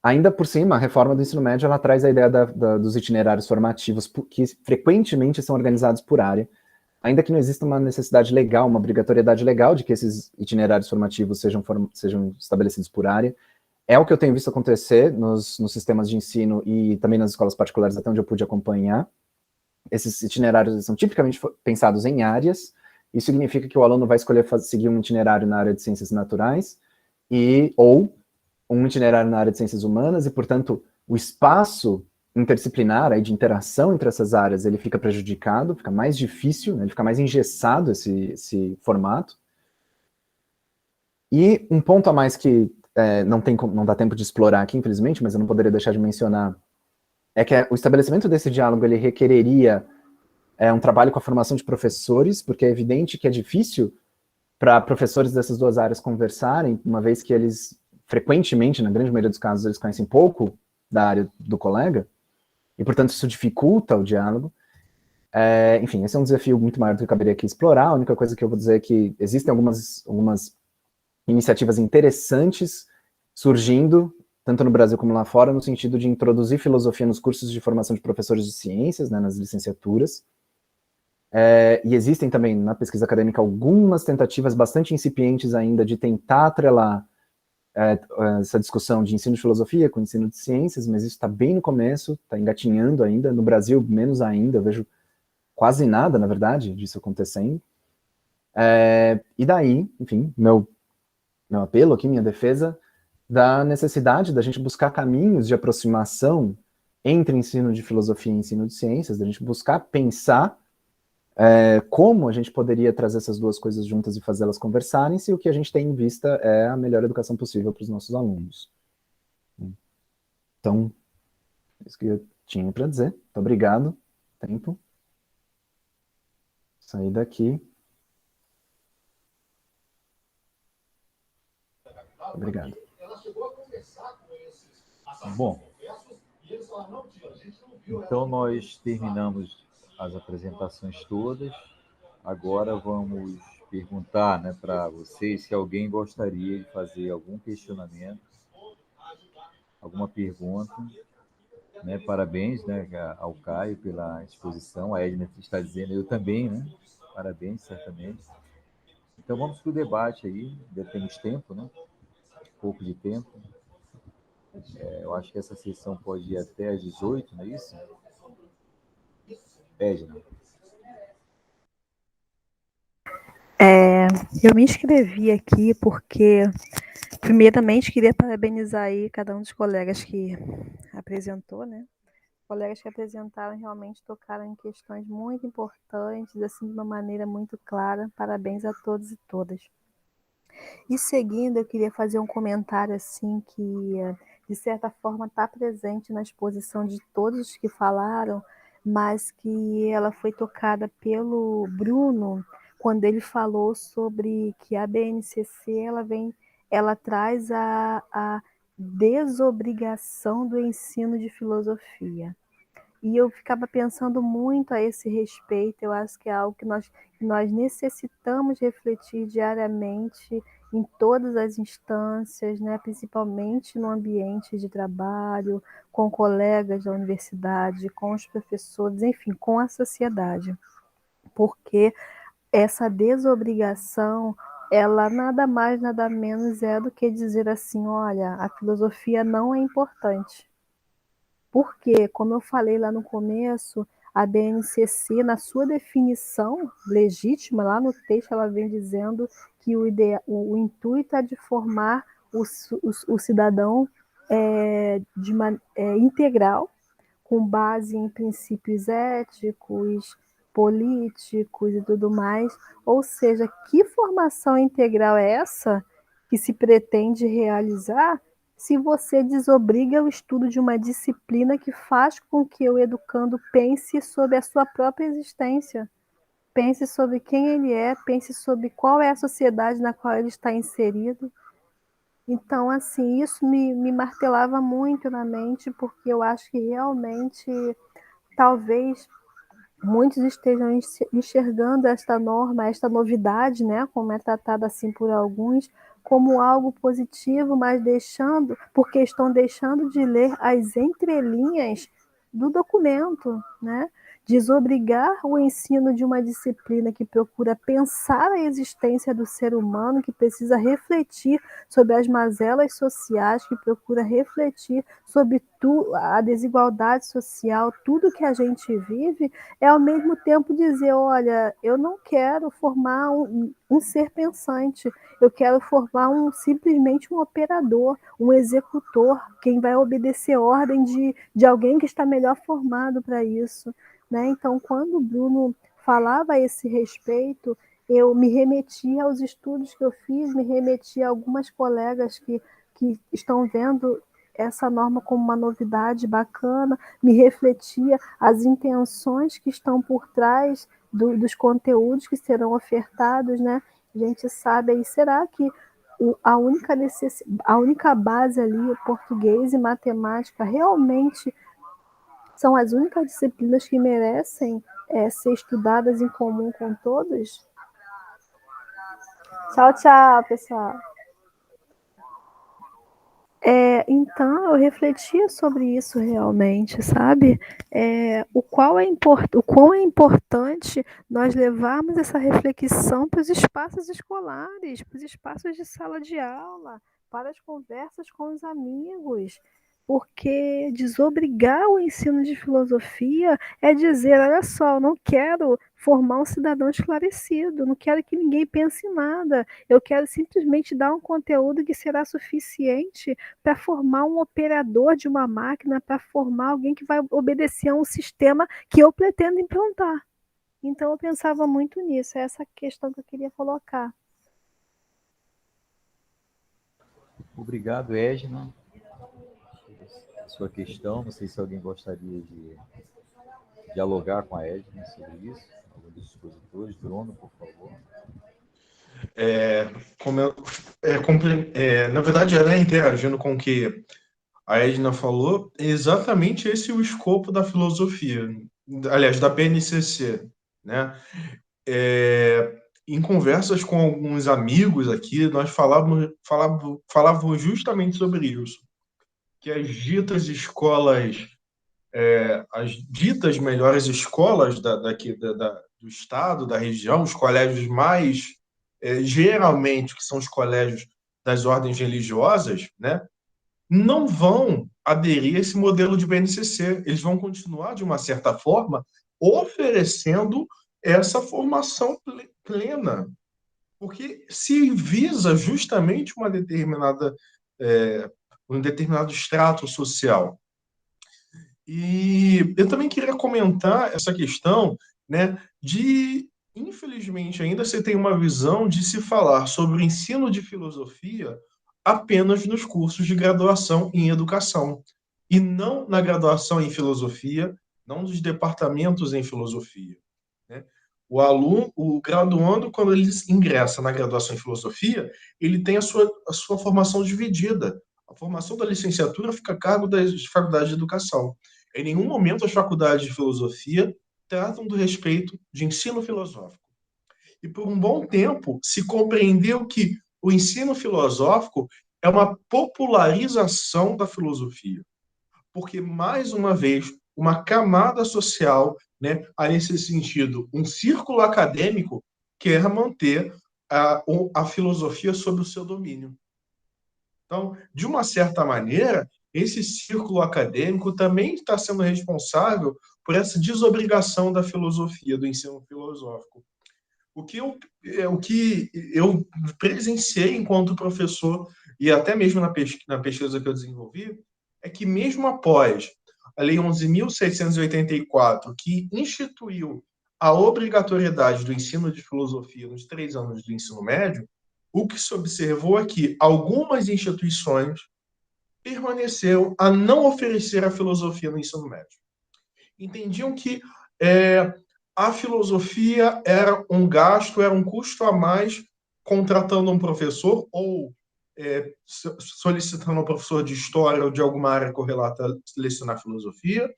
ainda por cima, a reforma do ensino médio ela traz a ideia dos itinerários formativos, que frequentemente são organizados por área, ainda que não exista uma necessidade legal, uma obrigatoriedade legal de que esses itinerários formativos sejam estabelecidos por área. É o que eu tenho visto acontecer nos sistemas de ensino e também nas escolas particulares, até onde eu pude acompanhar. Esses itinerários são tipicamente pensados em áreas. Isso significa que o aluno vai escolher seguir um itinerário na área de ciências naturais ou um itinerário na área de ciências humanas, e, portanto, o espaço interdisciplinar, aí, de interação entre essas áreas, ele fica prejudicado, fica mais difícil, né, ele fica mais engessado esse formato. E um ponto a mais que não dá tempo de explorar aqui, infelizmente, mas eu não poderia deixar de mencionar, é que o estabelecimento desse diálogo ele requereria um trabalho com a formação de professores, porque é evidente que é difícil para professores dessas duas áreas conversarem, uma vez que eles, frequentemente, na grande maioria dos casos, eles conhecem pouco da área do colega, e, portanto, isso dificulta o diálogo. Enfim, esse é um desafio muito maior do que eu caberia aqui explorar. A única coisa que eu vou dizer é que existem algumas iniciativas interessantes surgindo, tanto no Brasil como lá fora, no sentido de introduzir filosofia nos cursos de formação de professores de ciências, né, nas licenciaturas. E existem também, na pesquisa acadêmica, algumas tentativas bastante incipientes ainda de tentar atrelar essa discussão de ensino de filosofia com ensino de ciências, mas isso está bem no começo, está engatinhando ainda. No Brasil, menos ainda, eu vejo quase nada, na verdade, disso acontecendo. E daí, enfim, meu apelo aqui, minha defesa, da necessidade da gente buscar caminhos de aproximação entre ensino de filosofia e ensino de ciências, da gente buscar pensar como a gente poderia trazer essas duas coisas juntas e fazê-las conversarem, se o que a gente tem em vista é a melhor educação possível para os nossos alunos. Então, é isso que eu tinha para dizer. Muito obrigado. Tempo. Sair daqui. Obrigado. Bom, então nós terminamos as apresentações todas. Agora vamos perguntar, né, para vocês se alguém gostaria de fazer algum questionamento, alguma pergunta. Né, parabéns, né, ao Caio pela exposição. A Edna está dizendo, eu também, né? Parabéns, certamente. Então vamos para o debate aí. Ainda temos tempo, né? Pouco de tempo. Eu acho que essa sessão pode ir até às 18, não é isso? Edna. Eu me inscrevi aqui porque, primeiramente, queria parabenizar aí cada um dos colegas que apresentou, né? Colegas que apresentaram realmente tocaram em questões muito importantes, assim, de uma maneira muito clara. Parabéns a todos e todas. E seguindo, eu queria fazer um comentário assim que, de certa forma, está presente na exposição de todos os que falaram, mas que ela foi tocada pelo Bruno quando ele falou sobre que a BNCC ela traz a desobrigação do ensino de filosofia. E eu ficava pensando muito a esse respeito. Eu acho que é algo que nós necessitamos refletir diariamente em todas as instâncias, né? Principalmente no ambiente de trabalho, com colegas da universidade, com os professores, enfim, com a sociedade. Porque essa desobrigação, ela nada mais, nada menos é do que dizer assim, olha, a filosofia não é importante. Porque, como eu falei lá no começo, a BNCC, na sua definição legítima, lá no texto, ela vem dizendo que o intuito é de formar o cidadão integral, com base em princípios éticos, políticos e tudo mais. Ou seja, que formação integral é essa que se pretende realizar se você desobriga o estudo de uma disciplina que faz com que o educando pense sobre a sua própria existência, pense sobre quem ele é, pense sobre qual é a sociedade na qual ele está inserido. Então, assim, isso me martelava muito na mente, porque eu acho que realmente, talvez, muitos estejam enxergando esta norma, esta novidade, né, como é tratada assim por alguns, como algo positivo, mas porque estão deixando de ler as entrelinhas do documento, né? Desobrigar o ensino de uma disciplina que procura pensar a existência do ser humano, que precisa refletir sobre as mazelas sociais, que procura refletir sobre a desigualdade social, tudo que a gente vive, é ao mesmo tempo dizer, olha, eu não quero formar um ser pensante, eu quero formar simplesmente um operador, um executor, quem vai obedecer ordem de alguém que está melhor formado para isso. Né? Então, quando o Bruno falava a esse respeito, eu me remetia aos estudos que eu fiz, me remetia a algumas colegas que estão vendo essa norma como uma novidade bacana, me refletia as intenções que estão por trás dos conteúdos que serão ofertados, né? A gente sabe aí, será que a única base ali, o português e matemática, realmente são as únicas disciplinas que merecem ser estudadas em comum com todos? Tchau, tchau, pessoal. Então, eu refletia sobre isso realmente, sabe? O quão é importante nós levarmos essa reflexão para os espaços escolares, para os espaços de sala de aula, para as conversas com os amigos. Porque desobrigar o ensino de filosofia é dizer, olha só, eu não quero formar um cidadão esclarecido, não quero que ninguém pense em nada, eu quero simplesmente dar um conteúdo que será suficiente para formar um operador de uma máquina, para formar alguém que vai obedecer a um sistema que eu pretendo implantar. Então eu pensava muito nisso, é essa questão que eu queria colocar. Obrigado, Edna. Sua questão, não sei se alguém gostaria de dialogar com a Edna sobre isso, algum dos expositores. Bruno, por favor. Na verdade, ela interagindo com o que a Edna falou, é exatamente esse o escopo da filosofia, aliás, da BNCC, né? Em conversas com alguns amigos aqui, nós falávamos justamente sobre isso, que as ditas escolas, as ditas melhores escolas do estado, da região, os colégios mais, geralmente, que são os colégios das ordens religiosas, né, não vão aderir a esse modelo de BNCC. Eles vão continuar, de uma certa forma, oferecendo essa formação plena, porque se visa justamente um determinado extrato social. E eu também queria comentar essa questão, né, infelizmente, ainda se tem uma visão de se falar sobre o ensino de filosofia apenas nos cursos de graduação em educação, e não na graduação em filosofia, não nos departamentos em filosofia, né? O graduando, quando ele ingressa na graduação em filosofia, ele tem a sua formação dividida. A formação da licenciatura fica a cargo das faculdades de educação. Em nenhum momento as faculdades de filosofia tratam do respeito de ensino filosófico. E por um bom tempo se compreendeu que o ensino filosófico é uma popularização da filosofia. Porque, mais uma vez, uma camada social, né, há nesse sentido, um círculo acadêmico quer manter a filosofia sob o seu domínio. Então, de uma certa maneira, esse círculo acadêmico também está sendo responsável por essa desobrigação da filosofia, do ensino filosófico. O que eu presenciei enquanto professor, e até mesmo na pesquisa que eu desenvolvi, é que mesmo após a Lei 11.684, que instituiu a obrigatoriedade do ensino de filosofia nos 3 anos do ensino médio, o que se observou é que algumas instituições permaneceram a não oferecer a filosofia no ensino médio. Entendiam que a filosofia era um gasto, era um custo a mais contratando um professor ou solicitando um professor de história ou de alguma área correlata a lecionar filosofia,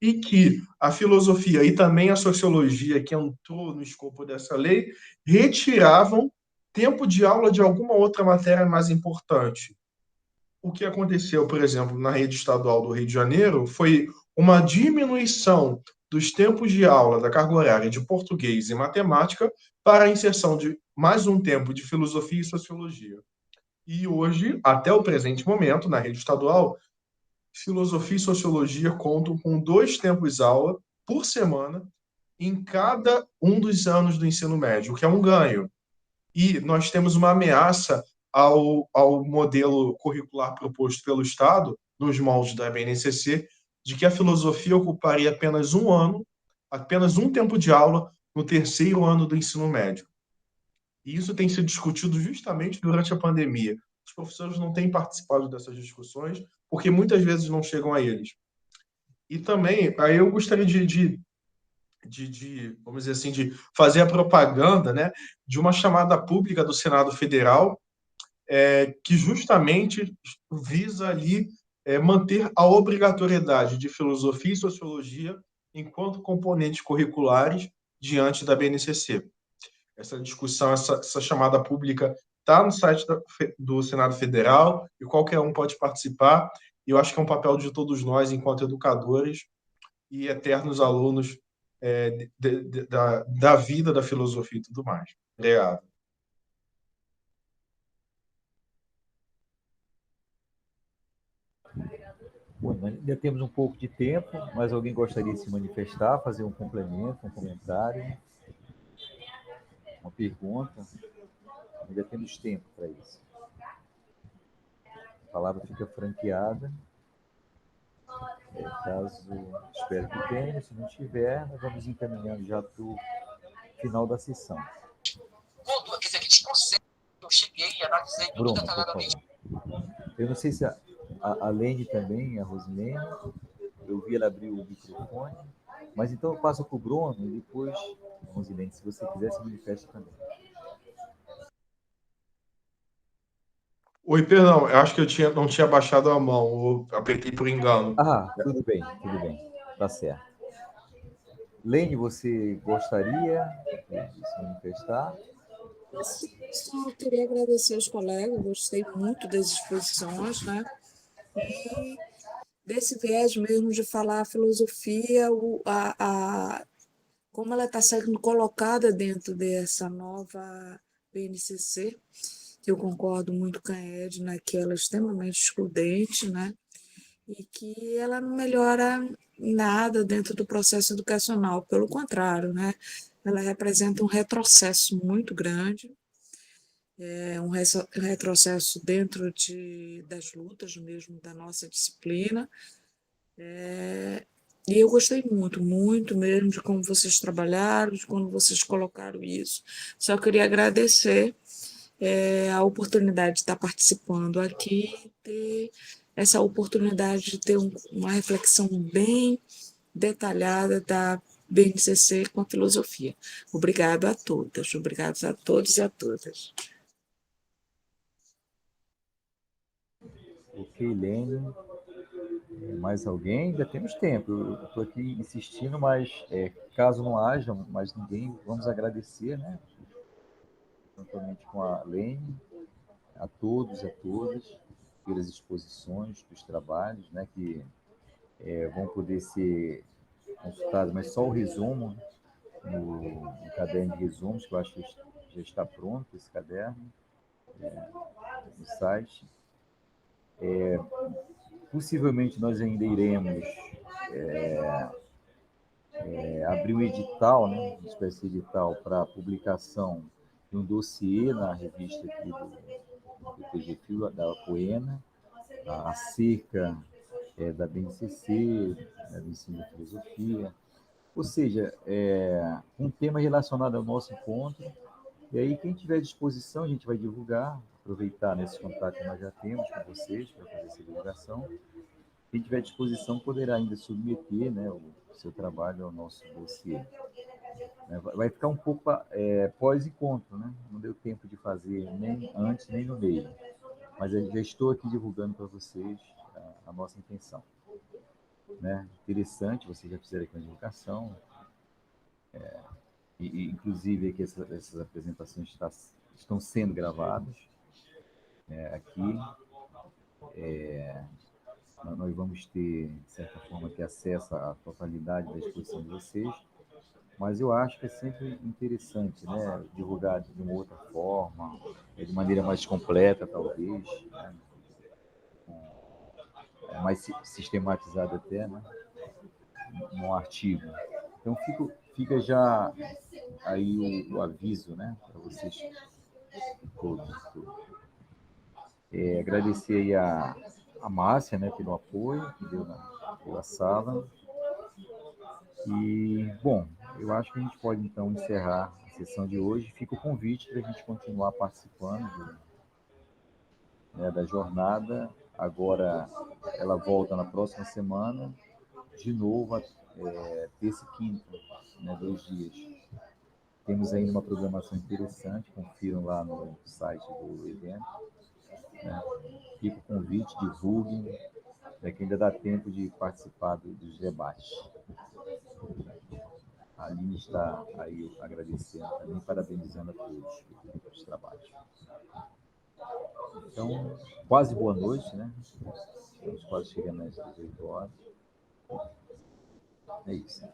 e que a filosofia e também a sociologia, que entrou no escopo dessa lei, retiravam tempo de aula de alguma outra matéria mais importante. O que aconteceu, por exemplo, na rede estadual do Rio de Janeiro foi uma diminuição dos tempos de aula da carga horária de português e matemática para a inserção de mais um tempo de filosofia e sociologia. E hoje, até o presente momento, na rede estadual, filosofia e sociologia contam com 2 tempos-aula por semana em cada um dos anos do ensino médio, o que é um ganho. E nós temos uma ameaça ao modelo curricular proposto pelo Estado, nos moldes da BNCC, de que a filosofia ocuparia apenas um ano, apenas um tempo de aula no terceiro ano do ensino médio. E isso tem sido discutido justamente durante a pandemia. Os professores não têm participado dessas discussões porque muitas vezes não chegam a eles. E também, aí eu gostaria vamos dizer assim, de fazer a propaganda, né, de uma chamada pública do Senado Federal, que justamente visa ali manter a obrigatoriedade de filosofia e sociologia enquanto componentes curriculares diante da BNCC. Essa discussão, essa chamada pública está no site do Senado Federal e qualquer um pode participar. E eu acho que é um papel de todos nós, enquanto educadores e eternos alunos da vida da filosofia e tudo mais. Obrigado. Bom, ainda temos um pouco de tempo, mas alguém gostaria de se manifestar, fazer um complemento, um comentário, uma pergunta? Ainda temos tempo para isso. A palavra fica franqueada. Caso espero que tenha, se não tiver, nós vamos encaminhando já para o final da sessão. Bruno, por favor. Eu não sei se a Lene também, a Rosilene, eu vi ela abrir o microfone, mas então eu passo para o Bruno e depois, Rosilene, se você quiser, se manifeste também. Oi, perdão, eu acho que eu não tinha baixado a mão, eu apertei por engano. Tudo bem, tá certo. Lene, você gostaria de se manifestar? Só queria agradecer aos colegas, gostei muito das exposições, né? E desse viés mesmo de falar a filosofia, como ela está sendo colocada dentro dessa nova BNCC, que eu concordo muito com a Edna, que ela é extremamente excludente, né? E que ela não melhora nada dentro do processo educacional, pelo contrário, né? Ela representa um retrocesso muito grande, um retrocesso dentro das lutas mesmo da nossa disciplina. E eu gostei muito, muito mesmo de como vocês trabalharam, de como vocês colocaram isso. Só queria agradecer a oportunidade de estar participando aqui, ter essa oportunidade de ter uma reflexão bem detalhada da BNCC com a filosofia. Obrigado a todas, obrigado a todos e a todas. Ok, Lene. Mais alguém? Ainda temos tempo. Eu estou aqui insistindo, mas caso não haja mais ninguém, vamos agradecer, né? Juntamente com a Lene, a todos e a todas, pelas exposições, dos trabalhos, né? Que vão poder ser consultados, mas só o resumo, no caderno de resumos, que eu acho que já está pronto esse caderno, no site. Possivelmente nós ainda iremos abrir um edital, né, uma espécie de edital para publicação de um dossiê na revista aqui do PGFIO, da Poena, acerca da BNCC, do ensino de filosofia, ou seja, um tema relacionado ao nosso encontro. E aí, quem tiver disposição, a gente vai divulgar, aproveitar nesses contatos que nós já temos com vocês para fazer essa divulgação. Quem tiver disposição poderá ainda submeter, né, o seu trabalho ao nosso dossiê. Vai ficar um pouco pós-encontro, né? Não deu tempo de fazer nem antes nem no meio, mas eu já estou aqui divulgando para vocês a nossa intenção. né? Interessante, vocês já fizeram aqui uma divulgação, inclusive aqui essas apresentações estão sendo gravadas, aqui. Nós vamos ter, de certa forma, aqui acesso à totalidade da exposição de vocês, mas eu acho que é sempre interessante, né, divulgar de uma outra forma, de maneira mais completa, talvez, né, mais sistematizada até, né, num artigo. Então, fica já aí o aviso, né, para vocês todos. Agradecer aí a Márcia, né, pelo apoio que deu na sala. E, bom, eu acho que a gente pode, então, encerrar a sessão de hoje. Fica o convite para a gente continuar participando da jornada. Agora, ela volta na próxima semana, de novo, terça e quinta, né, 2 dias. Temos ainda uma programação interessante, confiram lá no site do evento. Né? Fica o convite, divulguem, que ainda dá tempo de participar dos debates. A Aline está aí agradecendo também, parabenizando a todos pelos trabalhos. Então, quase boa noite, né? Estamos quase chegando às 18 horas. É isso.